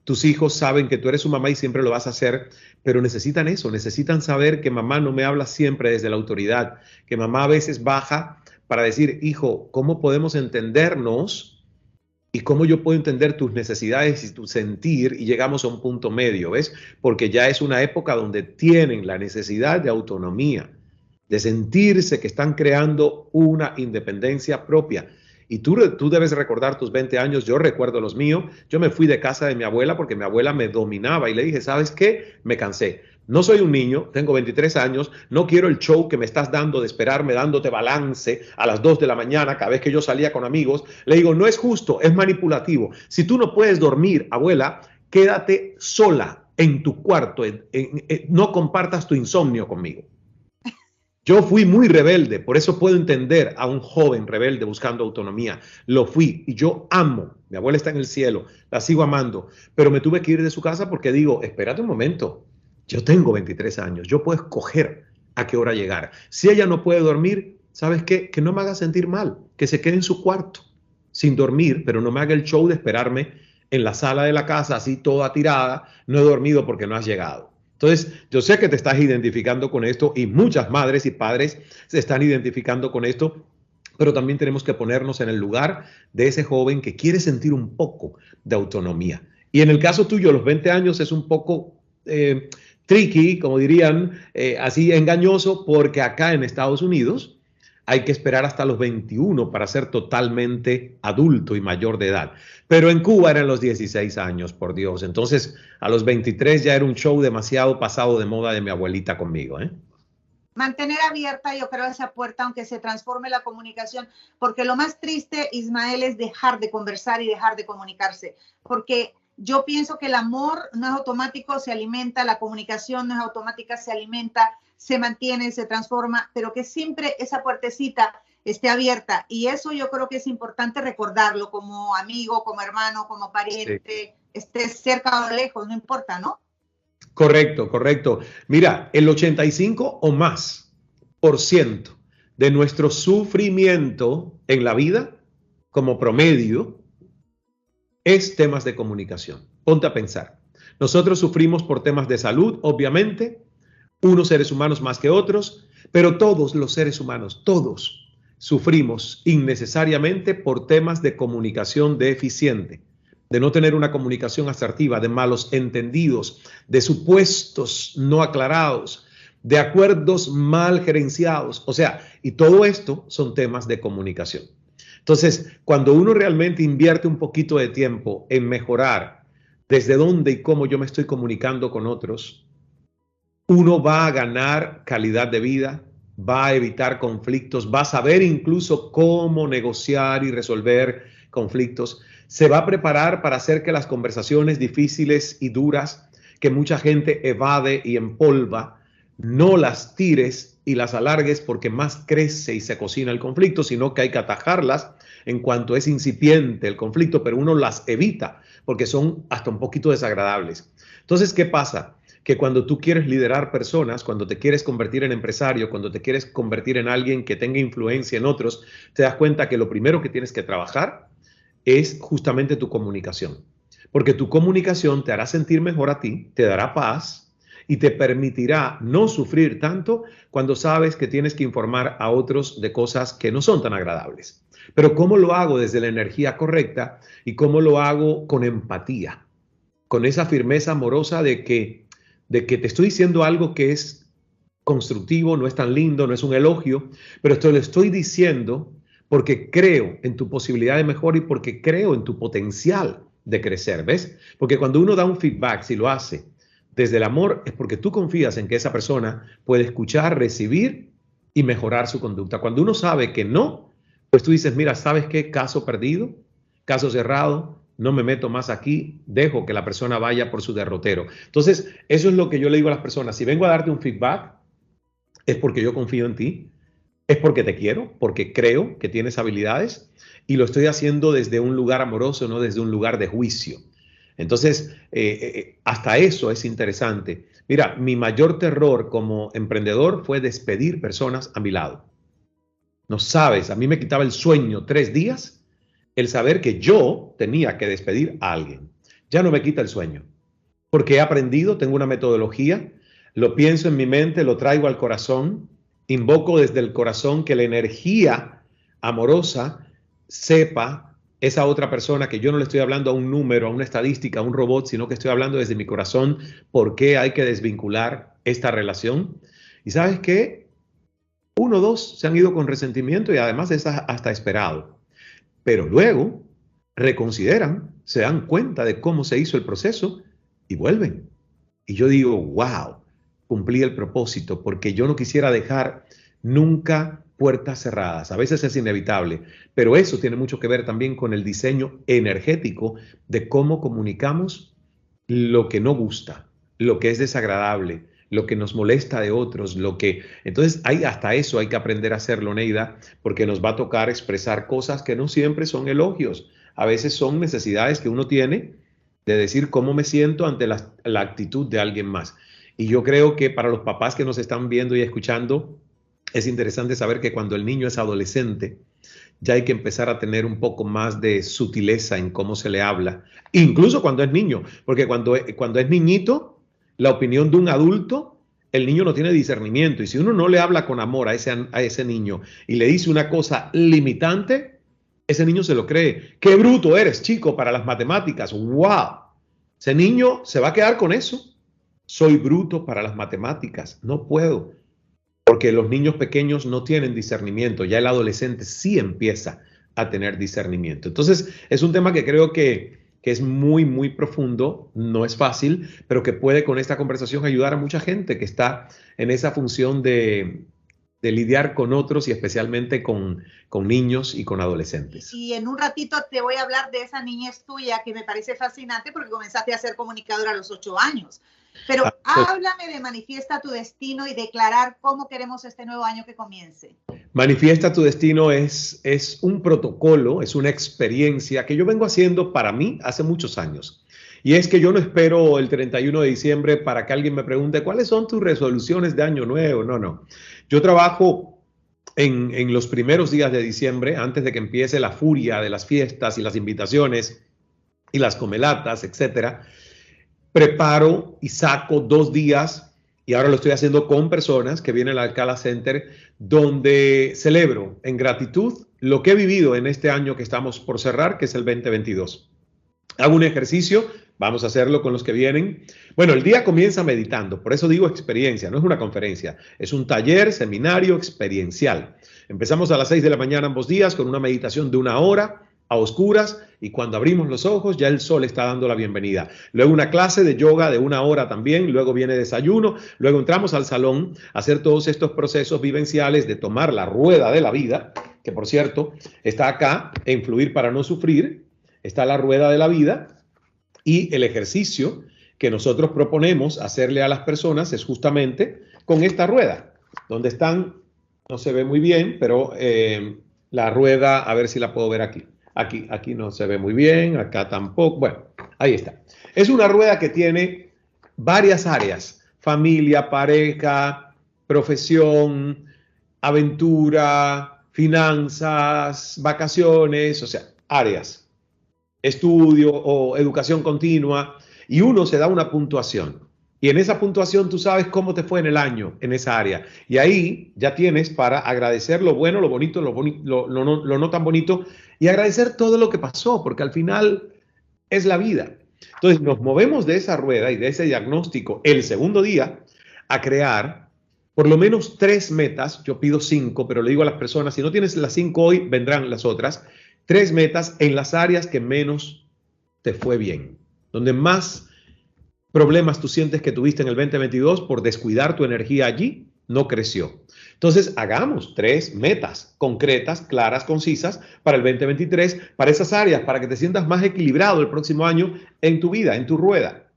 tus hijos saben que tú eres su mamá y siempre lo vas a hacer, pero necesitan eso, necesitan saber que mamá no me habla siempre desde la autoridad, que mamá a veces baja para decir, hijo, ¿cómo podemos entendernos? Y cómo yo puedo entender tus necesidades y tu sentir y llegamos a un punto medio, ¿ves? Porque ya es una época donde tienen la necesidad de autonomía, de sentirse que están creando una independencia propia. Y tú debes recordar tus 20 años, yo recuerdo los míos. Yo me fui de casa de mi abuela porque mi abuela me dominaba y le dije, ¿sabes qué? Me cansé. No soy un niño, tengo 23 años, no quiero el show que me estás dando de esperarme dándote balance a las 2 de la mañana cada vez que yo salía con amigos. Le digo, no es justo, es manipulativo. Si tú no puedes dormir, abuela, quédate sola en tu cuarto, no compartas tu insomnio conmigo. Yo fui muy rebelde, por eso puedo entender a un joven rebelde buscando autonomía. Lo fui y yo amo. Mi abuela está en el cielo, la sigo amando, pero me tuve que ir de su casa porque digo, espérate un momento, yo tengo 23 años, yo puedo escoger a qué hora llegar. Si ella no puede dormir, ¿sabes qué? Que no me haga sentir mal, que se quede en su cuarto sin dormir, pero no me haga el show de esperarme en la sala de la casa así toda tirada, no he dormido porque no has llegado. Entonces, yo sé que te estás identificando con esto y muchas madres y padres se están identificando con esto, pero también tenemos que ponernos en el lugar de ese joven que quiere sentir un poco de autonomía. Y en el caso tuyo, los 20 años es un poco tricky, como dirían, así engañoso, porque acá en Estados Unidos hay que esperar hasta los 21 para ser totalmente adulto y mayor de edad. Pero en Cuba eran los 16 años, por Dios. Entonces, a los 23 ya era un show demasiado pasado de moda de mi abuelita conmigo, ¿eh? Mantener abierta, yo creo, esa puerta, aunque se transforme la comunicación, porque lo más triste, Ismael, es dejar de conversar y dejar de comunicarse, porque yo pienso que el amor no es automático, se alimenta, la comunicación no es automática, se alimenta, se mantiene, se transforma, pero que siempre esa puertecita esté abierta. Y eso yo creo que es importante recordarlo como amigo, como hermano, como pariente, sí. Esté cerca o lejos, no importa, ¿no? Correcto, correcto. Mira, el 85 o más por ciento de nuestro sufrimiento en la vida, como promedio, es temas de comunicación. Ponte a pensar. Nosotros sufrimos por temas de salud, obviamente, unos seres humanos más que otros, pero todos los seres humanos, todos sufrimos innecesariamente por temas de comunicación deficiente, de no tener una comunicación asertiva, de malos entendidos, de supuestos no aclarados, de acuerdos mal gerenciados. O sea, y todo esto son temas de comunicación. Entonces, cuando uno realmente invierte un poquito de tiempo en mejorar desde dónde y cómo yo me estoy comunicando con otros, uno va a ganar calidad de vida, va a evitar conflictos, va a saber incluso cómo negociar y resolver conflictos, se va a preparar para hacer que las conversaciones difíciles y duras que mucha gente evade y empolva, no las tires y las alargues porque más crece y se cocina el conflicto, sino que hay que atajarlas en cuanto es incipiente el conflicto, pero uno las evita porque son hasta un poquito desagradables. Entonces, ¿qué pasa? Que cuando tú quieres liderar personas, cuando te quieres convertir en empresario, cuando te quieres convertir en alguien que tenga influencia en otros, te das cuenta que lo primero que tienes que trabajar es justamente tu comunicación. Porque tu comunicación te hará sentir mejor a ti, te dará paz y te permitirá no sufrir tanto cuando sabes que tienes que informar a otros de cosas que no son tan agradables. Pero ¿cómo lo hago desde la energía correcta y cómo lo hago con empatía? Con esa firmeza amorosa de que te estoy diciendo algo que es constructivo, no es tan lindo, no es un elogio, pero esto lo estoy diciendo porque creo en tu posibilidad de mejora y porque creo en tu potencial de crecer, ¿ves? Porque cuando uno da un feedback, si lo hace desde el amor, es porque tú confías en que esa persona puede escuchar, recibir y mejorar su conducta. Cuando uno sabe que no, pues tú dices, mira, ¿sabes qué? Caso perdido, caso cerrado, no me meto más aquí, dejo que la persona vaya por su derrotero. Entonces, eso es lo que yo le digo a las personas. Si vengo a darte un feedback, es porque yo confío en ti, es porque te quiero, porque creo que tienes habilidades y lo estoy haciendo desde un lugar amoroso, no desde un lugar de juicio. Entonces, hasta eso es interesante. Mira, mi mayor terror como emprendedor fue despedir personas a mi lado. No sabes, a mí me quitaba el sueño 3 días el saber que yo tenía que despedir a alguien. Ya no me quita el sueño, porque he aprendido, tengo una metodología, lo pienso en mi mente, lo traigo al corazón, invoco desde el corazón que la energía amorosa sepa esa otra persona, que yo no le estoy hablando a un número, a una estadística, a un robot, sino que estoy hablando desde mi corazón por qué hay que desvincular esta relación. ¿Y sabes qué? 1 o 2 se han ido con resentimiento y además es hasta esperado. Pero luego reconsideran, se dan cuenta de cómo se hizo el proceso y vuelven. Y yo digo, wow, cumplí el propósito, porque yo no quisiera dejar nunca puertas cerradas. A veces es inevitable, pero eso tiene mucho que ver también con el diseño energético de cómo comunicamos lo que no gusta, lo que es desagradable, lo que nos molesta de otros, Entonces, hasta eso hay que aprender a hacerlo, Neida, porque nos va a tocar expresar cosas que no siempre son elogios. A veces son necesidades que uno tiene de decir cómo me siento ante la actitud de alguien más. Y yo creo que para los papás que nos están viendo y escuchando, es interesante saber que cuando el niño es adolescente, ya hay que empezar a tener un poco más de sutileza en cómo se le habla, incluso cuando es niño, porque cuando es niñito, la opinión de un adulto, el niño no tiene discernimiento. Y si uno no le habla con amor a ese niño y le dice una cosa limitante, ese niño se lo cree. ¡Qué bruto eres, chico, para las matemáticas! ¡Wow! Ese niño se va a quedar con eso. Soy bruto para las matemáticas. No puedo. Porque los niños pequeños no tienen discernimiento. Ya el adolescente sí empieza a tener discernimiento. Entonces, es un tema que creo que es muy, muy profundo, no es fácil, pero que puede con esta conversación ayudar a mucha gente que está en esa función de lidiar con otros y especialmente con niños y con adolescentes. Y en un ratito te voy a hablar de esa niñez tuya que me parece fascinante porque comenzaste a ser comunicadora a los 8 años. Pero háblame de Manifiesta tu Destino y declarar cómo queremos este nuevo año que comience. Manifiesta tu Destino es un protocolo, es una experiencia que yo vengo haciendo para mí hace muchos años. Y es que yo no espero el 31 de diciembre para que alguien me pregunte cuáles son tus resoluciones de año nuevo. No, no. Yo trabajo en los primeros días de diciembre, antes de que empiece la furia de las fiestas y las invitaciones y las comelatas, etcétera. Preparo y saco 2 días, y ahora lo estoy haciendo con personas que vienen al Alcala Center, donde celebro en gratitud lo que he vivido en este año que estamos por cerrar, que es el 2022. Hago un ejercicio, vamos a hacerlo con los que vienen. Bueno, el día comienza meditando, por eso digo experiencia, no es una conferencia, es un taller, seminario experiencial. Empezamos a las 6 de la mañana ambos días con una meditación de 1 hora a oscuras, y cuando abrimos los ojos ya el sol está dando la bienvenida. Luego una clase de yoga de 1 hora también, luego viene desayuno, luego entramos al salón a hacer todos estos procesos vivenciales de tomar la rueda de la vida, que por cierto está acá en Fluir para no sufrir. Está la rueda de la vida, y el ejercicio que nosotros proponemos hacerle a las personas es justamente con esta rueda, donde están, no se ve muy bien, pero la rueda, a ver si la puedo ver aquí. Aquí no se ve muy bien, acá tampoco. Bueno, ahí está. Es una rueda que tiene varias áreas: familia, pareja, profesión, aventura, finanzas, vacaciones, o sea, áreas. Estudio o educación continua, y uno se da una puntuación. Y en esa puntuación tú sabes cómo te fue en el año, en esa área. Y ahí ya tienes para agradecer lo bueno, lo bonito, lo no tan bonito, y agradecer todo lo que pasó, porque al final es la vida. Entonces nos movemos de esa rueda y de ese diagnóstico el segundo día a crear por lo menos 3 metas. Yo pido 5, pero le digo a las personas, si no tienes las 5 hoy, vendrán las otras. 3 metas en las áreas que menos te fue bien, donde más problemas tú sientes que tuviste en el 2022 por descuidar tu energía allí, no creció. Entonces, hagamos 3 metas concretas, claras, concisas para el 2023, para esas áreas, para que te sientas más equilibrado el próximo año en tu vida, en tu rueda.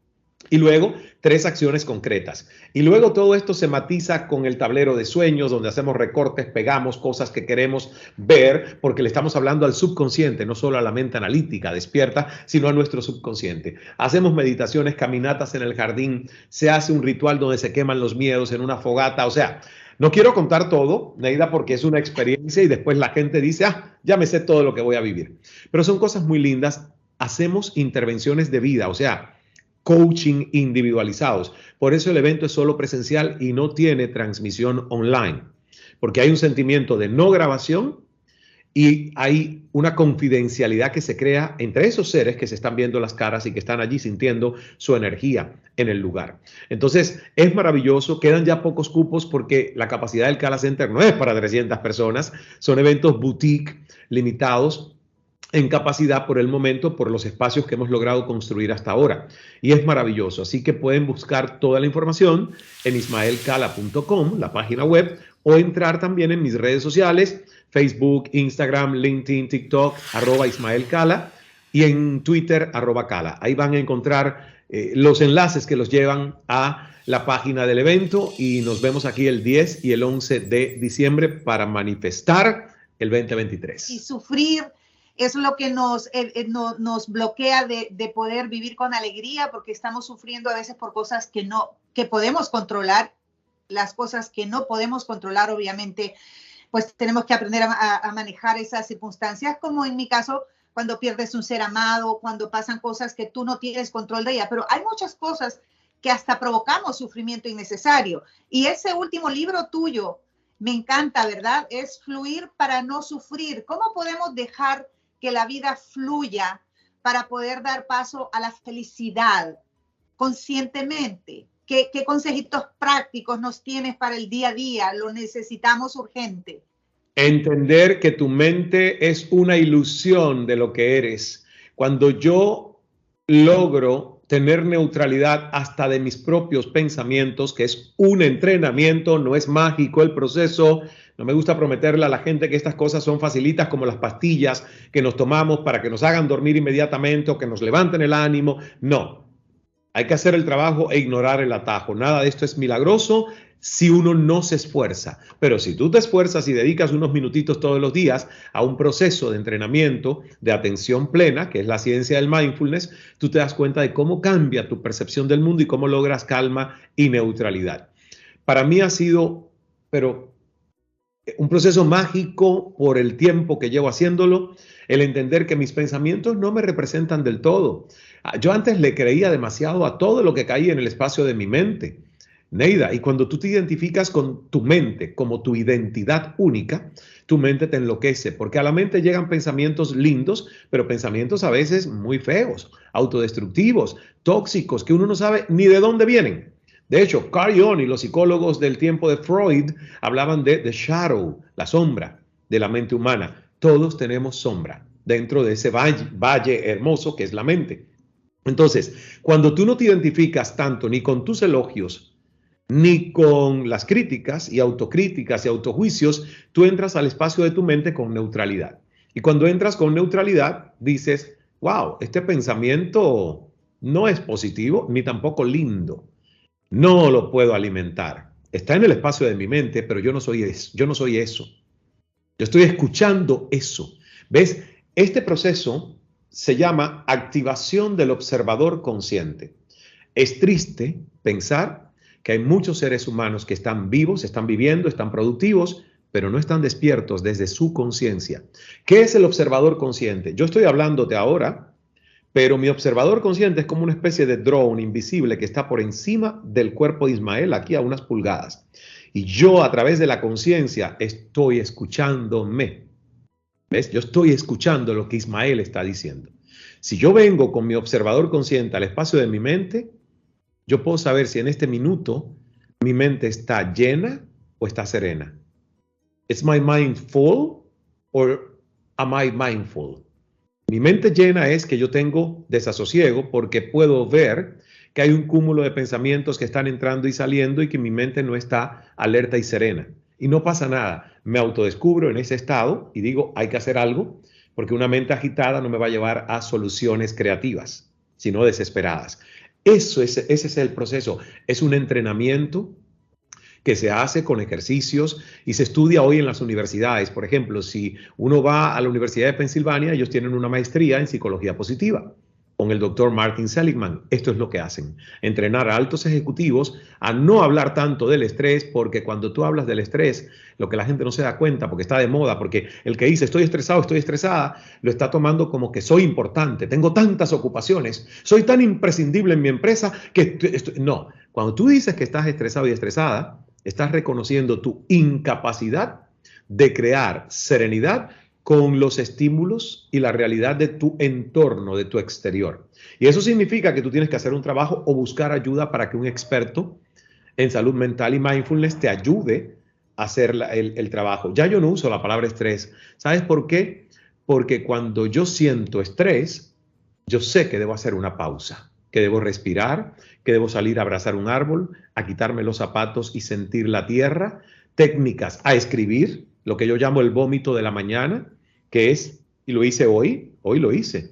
Y luego 3 acciones concretas. Y luego todo esto se matiza con el tablero de sueños, donde hacemos recortes, pegamos cosas que queremos ver, porque le estamos hablando al subconsciente, no solo a la mente analítica despierta, sino a nuestro subconsciente. Hacemos meditaciones, caminatas en el jardín, se hace un ritual donde se queman los miedos en una fogata. O sea, no quiero contar todo, Neida, porque es una experiencia y después la gente dice, ya me sé todo lo que voy a vivir. Pero son cosas muy lindas. Hacemos intervenciones de vida, o sea, coaching individualizados. Por eso el evento es solo presencial y no tiene transmisión online, porque hay un sentimiento de no grabación y hay una confidencialidad que se crea entre esos seres que se están viendo las caras y que están allí sintiendo su energía en el lugar. Entonces, es maravilloso. Quedan ya pocos cupos porque la capacidad del Alcala Center no es para 300 personas. Son eventos boutique limitados en capacidad por el momento, por los espacios que hemos logrado construir hasta ahora. Y es maravilloso. Así que pueden buscar toda la información en ismaelcala.com, la página web, o entrar también en mis redes sociales, Facebook, Instagram, LinkedIn, TikTok, @IsmaelCala, y en Twitter, @Cala. Ahí van a encontrar los enlaces que los llevan a la página del evento, y nos vemos aquí el 10 y el 11 de diciembre para manifestar el 2023. Y sufrir es lo que nos bloquea de poder vivir con alegría, porque estamos sufriendo a veces por cosas que podemos controlar. Las cosas que no podemos controlar, obviamente, pues tenemos que aprender a manejar esas circunstancias, como en mi caso, cuando pierdes un ser amado, cuando pasan cosas que tú no tienes control de ellas. Pero hay muchas cosas que hasta provocamos sufrimiento innecesario. Y ese último libro tuyo me encanta, ¿verdad? Es Fluir para no sufrir. ¿Cómo podemos dejar que la vida fluya para poder dar paso a la felicidad conscientemente? ¿Qué consejitos prácticos nos tienes para el día a día? Lo necesitamos urgente. Entender que tu mente es una ilusión de lo que eres. Cuando yo logro tener neutralidad hasta de mis propios pensamientos, que es un entrenamiento, no es mágico el proceso. No me gusta prometerle a la gente que estas cosas son facilitas, como las pastillas que nos tomamos para que nos hagan dormir inmediatamente o que nos levanten el ánimo. No, hay que hacer el trabajo e ignorar el atajo. Nada de esto es milagroso. si uno no se esfuerza. Pero si tú te esfuerzas y dedicas unos minutitos todos los días a un proceso de entrenamiento de atención plena, que es la ciencia del mindfulness, tú te das cuenta de cómo cambia tu percepción del mundo y cómo logras calma y neutralidad. Para mí ha sido, pero un proceso mágico por el tiempo que llevo haciéndolo, el entender que mis pensamientos no me representan del todo. Yo antes le creía demasiado a todo lo que caía en el espacio de mi mente, Neida, y cuando tú te identificas con tu mente como tu identidad única, tu mente te enloquece, porque a la mente llegan pensamientos lindos, pero pensamientos a veces muy feos, autodestructivos, tóxicos, que uno no sabe ni de dónde vienen. De hecho, Carl Jung y los psicólogos del tiempo de Freud hablaban de the shadow, la sombra de la mente humana. Todos tenemos sombra dentro de ese valle hermoso que es la mente. Entonces, cuando tú no te identificas tanto ni con tus elogios, ni con las críticas y autocríticas y autojuicios, tú entras al espacio de tu mente con neutralidad. Y cuando entras con neutralidad, dices, wow, este pensamiento no es positivo ni tampoco lindo. No lo puedo alimentar. Está en el espacio de mi mente, pero yo no soy eso. Yo estoy escuchando eso. ¿Ves? Este proceso se llama activación del observador consciente. Es triste pensar que hay muchos seres humanos que están vivos, están viviendo, están productivos, pero no están despiertos desde su conciencia. ¿Qué es el observador consciente? Yo estoy hablándote ahora, pero mi observador consciente es como una especie de drone invisible que está por encima del cuerpo de Ismael, aquí a unas pulgadas. Y yo a través de la conciencia estoy escuchándome. ¿Ves? Yo estoy escuchando lo que Ismael está diciendo. Si yo vengo con mi observador consciente al espacio de mi mente, yo puedo saber si en este minuto mi mente está llena o está serena. ¿Is my mind full or am I mindful? Mi mente llena es que yo tengo desasosiego porque puedo ver que hay un cúmulo de pensamientos que están entrando y saliendo y que mi mente no está alerta y serena. Y no pasa nada. Me autodescubro en ese estado y digo, hay que hacer algo porque una mente agitada no me va a llevar a soluciones creativas, sino desesperadas. Ese es el proceso. Es un entrenamiento que se hace con ejercicios y se estudia hoy en las universidades. Por ejemplo, si uno va a la Universidad de Pensilvania, ellos tienen una maestría en psicología positiva con el doctor Martin Seligman. Esto es lo que hacen, entrenar a altos ejecutivos a no hablar tanto del estrés, porque cuando tú hablas del estrés, lo que la gente no se da cuenta, porque está de moda, porque el que dice estoy estresado, estoy estresada, lo está tomando como que soy importante, tengo tantas ocupaciones, soy tan imprescindible en mi empresa que no. Cuando tú dices que estás estresado y estresada, estás reconociendo tu incapacidad de crear serenidad con los estímulos y la realidad de tu entorno, de tu exterior. Y eso significa que tú tienes que hacer un trabajo o buscar ayuda para que un experto en salud mental y mindfulness te ayude a hacer el trabajo. Ya yo no uso la palabra estrés. ¿Sabes por qué? Porque cuando yo siento estrés, yo sé que debo hacer una pausa, que debo respirar, que debo salir a abrazar un árbol, a quitarme los zapatos y sentir la tierra, técnicas a escribir, lo que yo llamo el vómito de la mañana, que es, y lo hice hoy lo hice,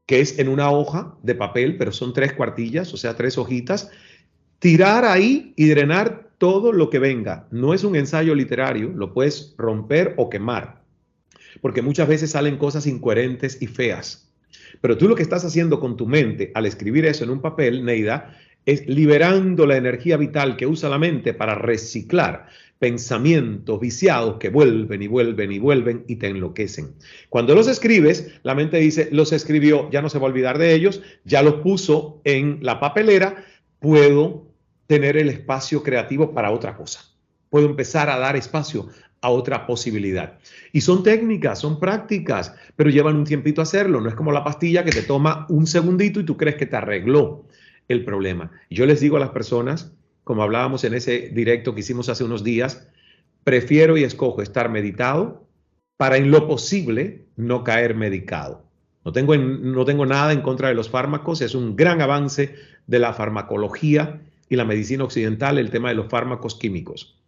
que es en una hoja de papel, pero son 3 cuartillas, o sea, 3 hojitas, tirar ahí y drenar todo lo que venga. No es un ensayo literario, lo puedes romper o quemar, porque muchas veces salen cosas incoherentes y feas. Pero tú lo que estás haciendo con tu mente al escribir eso en un papel, Neida, es liberando la energía vital que usa la mente para reciclar pensamientos viciados que vuelven y vuelven y vuelven y te enloquecen. Cuando los escribes, la mente dice, los escribió, ya no se va a olvidar de ellos, ya los puso en la papelera, puedo tener el espacio creativo para otra cosa. Puedo empezar a dar espacio a otra posibilidad. Y son técnicas, son prácticas, pero llevan un tiempito hacerlo. No es como la pastilla que te toma un segundito y tú crees que te arregló el problema. Y yo les digo a las personas, como hablábamos en ese directo que hicimos hace unos días, prefiero y escojo estar meditado para en lo posible no caer medicado. No tengo nada en contra de los fármacos, es un gran avance de la farmacología y la medicina occidental, el tema de los fármacos químicos.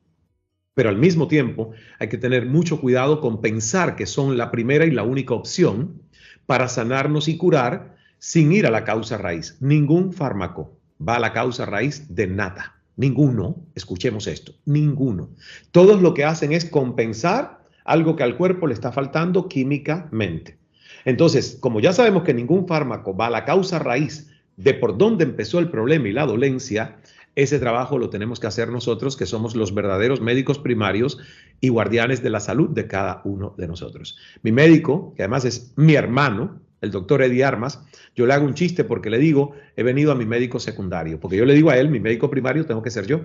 Pero al mismo tiempo hay que tener mucho cuidado con pensar que son la primera y la única opción para sanarnos y curar sin ir a la causa raíz. Ningún fármaco va a la causa raíz de nada. Ninguno, escuchemos esto, ninguno. Todos lo que hacen es compensar algo que al cuerpo le está faltando químicamente. Entonces, como ya sabemos que ningún fármaco va a la causa raíz de por dónde empezó el problema y la dolencia, ese trabajo lo tenemos que hacer nosotros, que somos los verdaderos médicos primarios y guardianes de la salud de cada uno de nosotros. Mi médico, que además es mi hermano, el doctor Eddie Armas, yo le hago un chiste porque le digo, he venido a mi médico secundario, porque yo le digo a él, mi médico primario tengo que ser yo.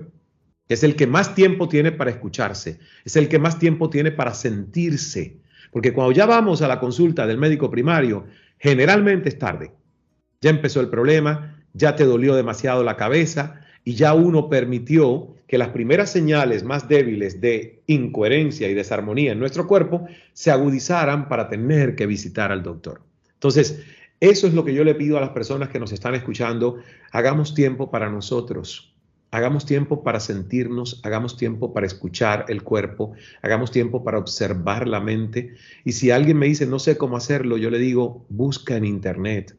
Es el que más tiempo tiene para escucharse, es el que más tiempo tiene para sentirse, porque cuando ya vamos a la consulta del médico primario, generalmente es tarde. Ya empezó el problema, ya te dolió demasiado la cabeza y ya uno permitió que las primeras señales más débiles de incoherencia y desarmonía en nuestro cuerpo se agudizaran para tener que visitar al doctor. Entonces, eso es lo que yo le pido a las personas que nos están escuchando. Hagamos tiempo para nosotros. Hagamos tiempo para sentirnos, hagamos tiempo para escuchar el cuerpo, hagamos tiempo para observar la mente. Y si alguien me dice, no sé cómo hacerlo, yo le digo, busca en internet.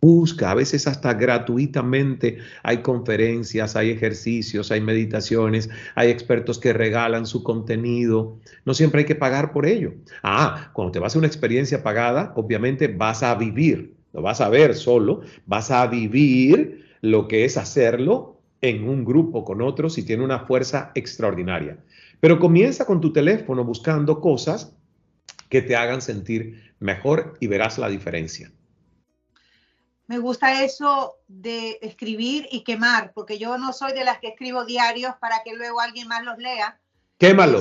Busca, a veces hasta gratuitamente hay conferencias, hay ejercicios, hay meditaciones, hay expertos que regalan su contenido. No siempre hay que pagar por ello. Cuando te vas a una experiencia pagada, obviamente vas a vivir, no vas a ver solo, vas a vivir lo que es hacerlo en un grupo con otros y tiene una fuerza extraordinaria. Pero comienza con tu teléfono buscando cosas que te hagan sentir mejor y verás la diferencia. Me gusta eso de escribir y quemar, porque yo no soy de las que escribo diarios para que luego alguien más los lea. Quémalo.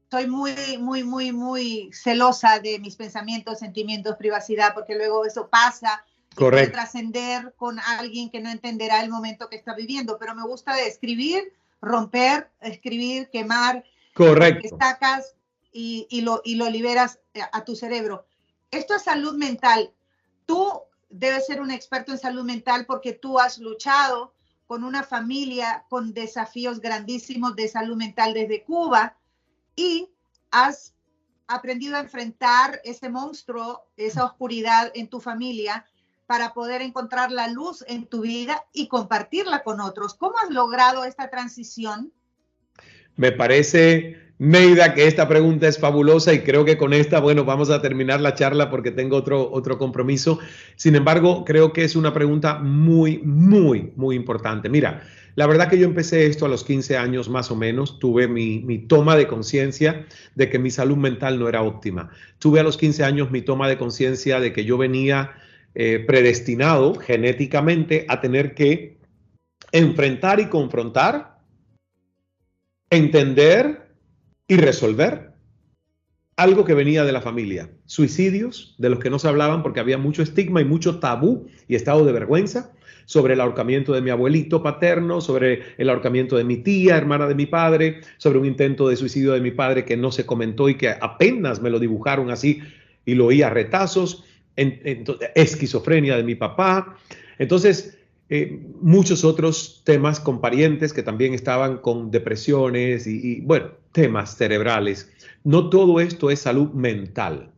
Soy muy celosa de mis pensamientos, sentimientos, privacidad, porque luego eso pasa. Correcto. Puede trascender con alguien que no entenderá el momento que está viviendo, pero me gusta de escribir, romper, escribir, quemar. Correcto. Que sacas y lo liberas a tu cerebro. Esto es salud mental. Tú debes ser un experto en salud mental porque tú has luchado con una familia con desafíos grandísimos de salud mental desde Cuba y has aprendido a enfrentar ese monstruo, esa oscuridad en tu familia para poder encontrar la luz en tu vida y compartirla con otros. ¿Cómo has logrado esta transición? Me parece, Neida, que esta pregunta es fabulosa y creo que con esta, bueno, vamos a terminar la charla porque tengo otro compromiso. Sin embargo, creo que es una pregunta muy importante. Mira, la verdad que yo empecé esto a los 15 años más o menos. Tuve mi toma de conciencia de que mi salud mental no era óptima. Tuve a los 15 años mi toma de conciencia de que yo venía predestinado genéticamente a tener que enfrentar y confrontar, entender y resolver algo que venía de la familia. Suicidios de los que no se hablaban porque había mucho estigma y mucho tabú y estado de vergüenza sobre el ahorcamiento de mi abuelito paterno, sobre el ahorcamiento de mi tía, hermana de mi padre, sobre un intento de suicidio de mi padre que no se comentó y que apenas me lo dibujaron así y lo oí a retazos. Esquizofrenia de mi papá. Entonces, muchos otros temas con parientes que también estaban con depresiones y bueno, temas cerebrales. No todo esto es salud mental,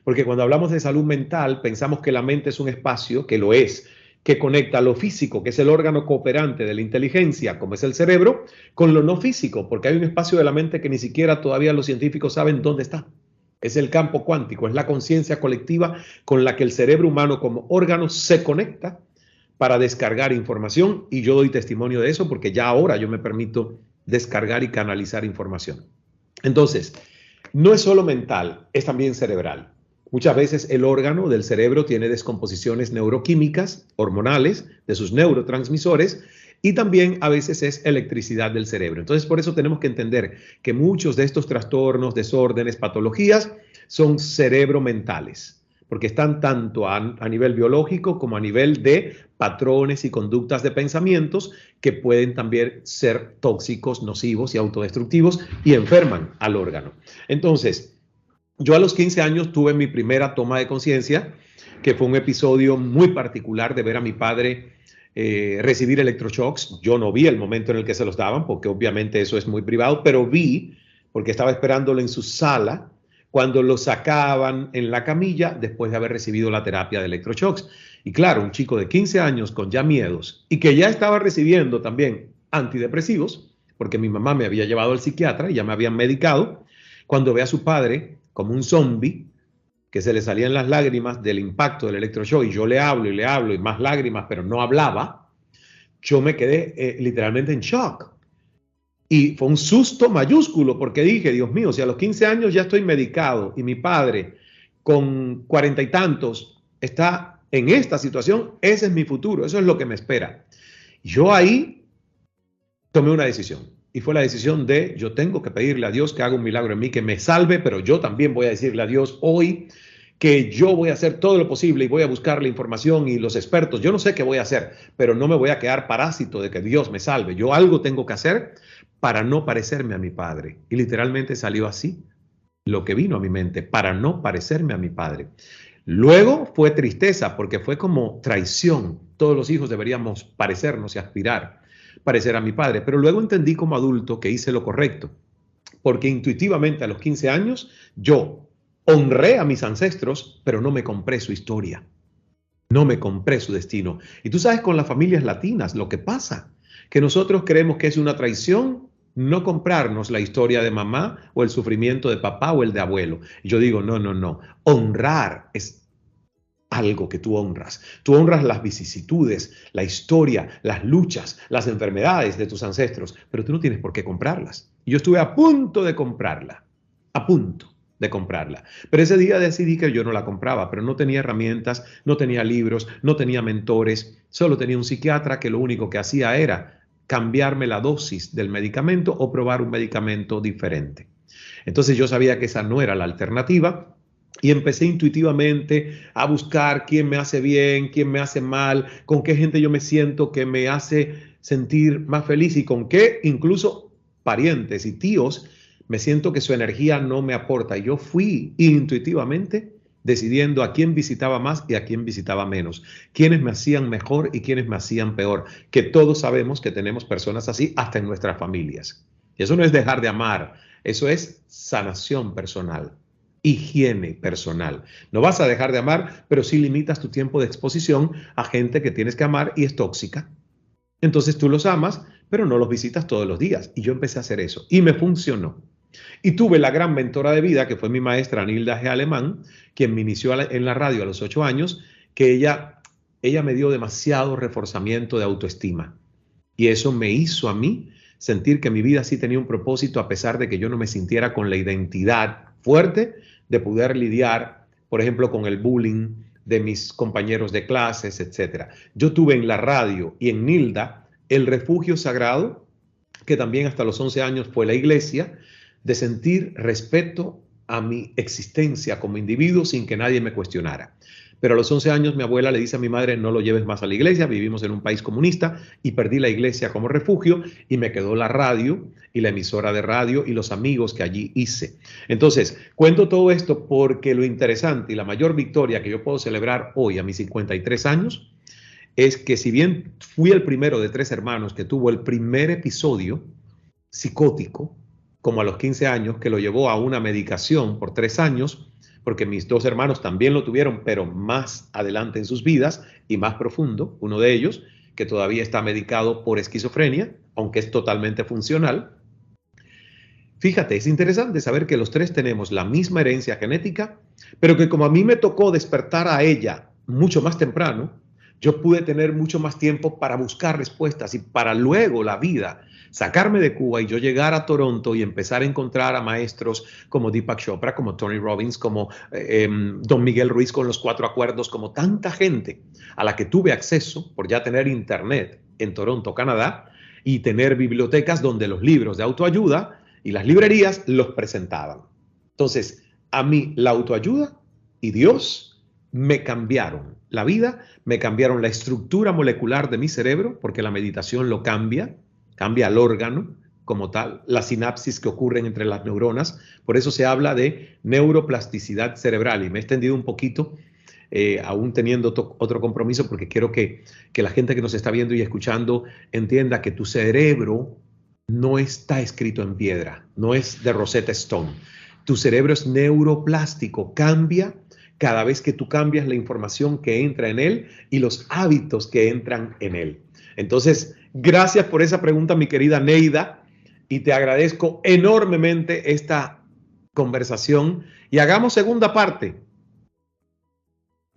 porque cuando hablamos de salud mental pensamos que la mente es un espacio, que lo es, que conecta lo físico, que es el órgano cooperante de la inteligencia, como es el cerebro, con lo no físico, porque hay un espacio de la mente que ni siquiera todavía los científicos saben dónde está. Es el campo cuántico, es la conciencia colectiva con la que el cerebro humano como órgano se conecta para descargar información y yo doy testimonio de eso porque ya ahora yo me permito descargar y canalizar información. Entonces, no es solo mental, es también cerebral. Muchas veces el órgano del cerebro tiene descomposiciones neuroquímicas, hormonales, de sus neurotransmisores, y también a veces es electricidad del cerebro. Entonces, por eso tenemos que entender que muchos de estos trastornos, desórdenes, patologías son cerebromentales, porque están tanto a nivel biológico como a nivel de patrones y conductas de pensamientos que pueden también ser tóxicos, nocivos y autodestructivos y enferman al órgano. Entonces, yo a los 15 años tuve mi primera toma de conciencia, que fue un episodio muy particular de ver a mi padre recibir electroshocks. Yo no vi el momento en el que se los daban, porque obviamente eso es muy privado, pero vi, porque estaba esperándolo en su sala, cuando lo sacaban en la camilla después de haber recibido la terapia de electroshocks. Y claro, un chico de 15 años con ya miedos y que ya estaba recibiendo también antidepresivos, porque mi mamá me había llevado al psiquiatra y ya me habían medicado. Cuando ve a su padre como un zombie, que se le salían las lágrimas del impacto del electroshock, y yo le hablo y más lágrimas, pero no hablaba, yo me quedé literalmente en shock. Y fue un susto mayúsculo, porque dije, Dios mío, si a los 15 años ya estoy medicado y mi padre con 40 y tantos está en esta situación, ese es mi futuro, eso es lo que me espera. Yo ahí tomé una decisión, y fue la decisión de, yo tengo que pedirle a Dios que haga un milagro en mí, que me salve, pero yo también voy a decirle a Dios hoy que yo voy a hacer todo lo posible y voy a buscar la información y los expertos. Yo no sé qué voy a hacer, pero no me voy a quedar parásito de que Dios me salve. Yo algo tengo que hacer para no parecerme a mi padre. Y literalmente salió así lo que vino a mi mente, para no parecerme a mi padre. Luego fue tristeza, porque fue como traición. Todos los hijos deberíamos parecernos y aspirar parecer a mi padre. Pero luego entendí como adulto que hice lo correcto, porque intuitivamente a los 15 años yo honré a mis ancestros, pero no me compré su historia. No me compré su destino. Y tú sabes, con las familias latinas lo que pasa, que nosotros creemos que es una traición no comprarnos la historia de mamá o el sufrimiento de papá o el de abuelo. Y yo digo, no, no, no. Honrar es algo que tú honras. Tú honras las vicisitudes, la historia, las luchas, las enfermedades de tus ancestros, pero tú no tienes por qué comprarlas. Y yo estuve a punto de comprarla, a punto de comprarla. Pero ese día decidí que yo no la compraba, pero no tenía herramientas, no tenía libros, no tenía mentores, solo tenía un psiquiatra que lo único que hacía era cambiarme la dosis del medicamento o probar un medicamento diferente. Entonces yo sabía que esa no era la alternativa y empecé intuitivamente a buscar quién me hace bien, quién me hace mal, con qué gente yo me siento que me hace sentir más feliz y con qué incluso parientes y tíos me siento que su energía no me aporta. Yo fui intuitivamente decidiendo a quién visitaba más y a quién visitaba menos, quiénes me hacían mejor y quiénes me hacían peor, que todos sabemos que tenemos personas así hasta en nuestras familias. Y eso no es dejar de amar, eso es sanación personal, higiene personal. No vas a dejar de amar, pero sí limitas tu tiempo de exposición a gente que tienes que amar y es tóxica. Entonces tú los amas, pero no los visitas todos los días. Y yo empecé a hacer eso y me funcionó. Y tuve la gran mentora de vida, que fue mi maestra Nilda G. Alemán, quien me inició en la radio a los 8 años, que ella me dio demasiado reforzamiento de autoestima. Y eso me hizo a mí sentir que mi vida sí tenía un propósito, a pesar de que yo no me sintiera con la identidad fuerte de poder lidiar, por ejemplo, con el bullying de mis compañeros de clases, etc. Yo tuve en la radio y en Nilda el refugio sagrado, que también hasta los 11 años fue la iglesia, de sentir respeto a mi existencia como individuo sin que nadie me cuestionara. Pero a los 11 años mi abuela le dice a mi madre, no lo lleves más a la iglesia, vivimos en un país comunista, y perdí la iglesia como refugio y me quedó la radio y la emisora de radio y los amigos que allí hice. Entonces, cuento todo esto porque lo interesante y la mayor victoria que yo puedo celebrar hoy a mis 53 años es que, si bien fui el primero de 3 hermanos que tuvo el primer episodio psicótico, como a los 15 años, que lo llevó a una medicación por 3 años, porque mis 2 hermanos también lo tuvieron, pero más adelante en sus vidas y más profundo. Uno de ellos, que todavía está medicado por esquizofrenia, aunque es totalmente funcional. Fíjate, es interesante saber que los 3 tenemos la misma herencia genética, pero que como a mí me tocó despertar a ella mucho más temprano, yo pude tener mucho más tiempo para buscar respuestas y para luego la vida sacarme de Cuba y yo llegar a Toronto y empezar a encontrar a maestros como Deepak Chopra, como Tony Robbins, como Don Miguel Ruiz con los 4 acuerdos, como tanta gente a la que tuve acceso por ya tener internet en Toronto, Canadá, y tener bibliotecas donde los libros de autoayuda y las librerías los presentaban. Entonces, a mí la autoayuda y Dios me cambiaron la vida, me cambiaron la estructura molecular de mi cerebro, porque la meditación lo cambia al órgano como tal, las sinapsis que ocurren entre las neuronas. Por eso se habla de neuroplasticidad cerebral, y me he extendido un poquito, aún teniendo otro compromiso, porque quiero que la gente que nos está viendo y escuchando entienda que tu cerebro no está escrito en piedra, no es de Rosetta Stone. Tu cerebro es neuroplástico, cambia cada vez que tú cambias la información que entra en él y los hábitos que entran en él. Entonces, gracias por esa pregunta, mi querida Neida, y te agradezco enormemente esta conversación. Y hagamos segunda parte.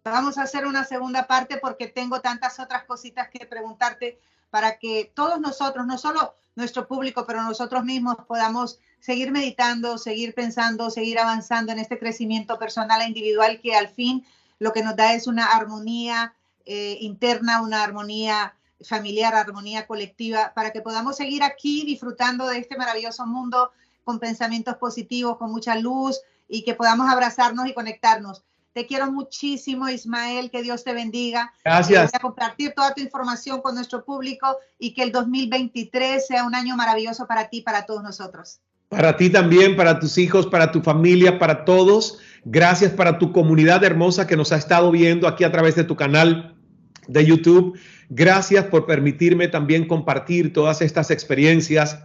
Vamos a hacer una segunda parte porque tengo tantas otras cositas que preguntarte para que todos nosotros, no solo nuestro público, pero nosotros mismos podamos seguir meditando, seguir pensando, seguir avanzando en este crecimiento personal e individual que al fin lo que nos da es una armonía interna, una armonía familiar, armonía colectiva, para que podamos seguir aquí disfrutando de este maravilloso mundo con pensamientos positivos, con mucha luz y que podamos abrazarnos y conectarnos. Te quiero muchísimo, Ismael, que Dios te bendiga. Gracias. Voy a compartir toda tu información con nuestro público y que el 2023 sea un año maravilloso para ti y para todos nosotros. Para ti también, para tus hijos, para tu familia, para todos. Gracias para tu comunidad hermosa que nos ha estado viendo aquí a través de tu canal de YouTube. Gracias por permitirme también compartir todas estas experiencias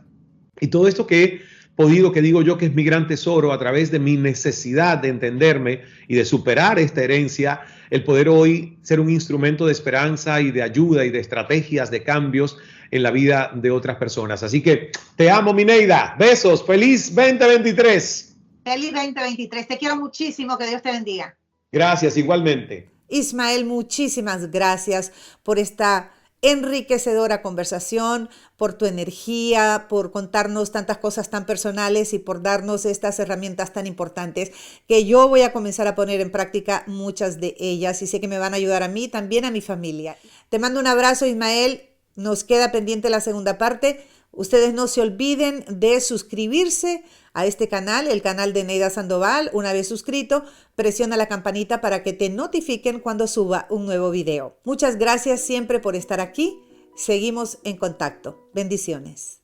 y todo esto que he podido, que digo yo que es mi gran tesoro a través de mi necesidad de entenderme y de superar esta herencia, el poder hoy ser un instrumento de esperanza y de ayuda y de estrategias de cambios en la vida de otras personas. Así que te amo, mi Neida. Besos. Feliz 2023. Feliz 2023. Te quiero muchísimo. Que Dios te bendiga. Gracias, igualmente. Ismael, muchísimas gracias por esta enriquecedora conversación, por tu energía, por contarnos tantas cosas tan personales y por darnos estas herramientas tan importantes que yo voy a comenzar a poner en práctica muchas de ellas y sé que me van a ayudar a mí, también a mi familia. Te mando un abrazo, Ismael. Nos queda pendiente la segunda parte. Ustedes no se olviden de suscribirse a este canal, el canal de Neida Sandoval. Una vez suscrito, presiona la campanita para que te notifiquen cuando suba un nuevo video. Muchas gracias siempre por estar aquí. Seguimos en contacto. Bendiciones.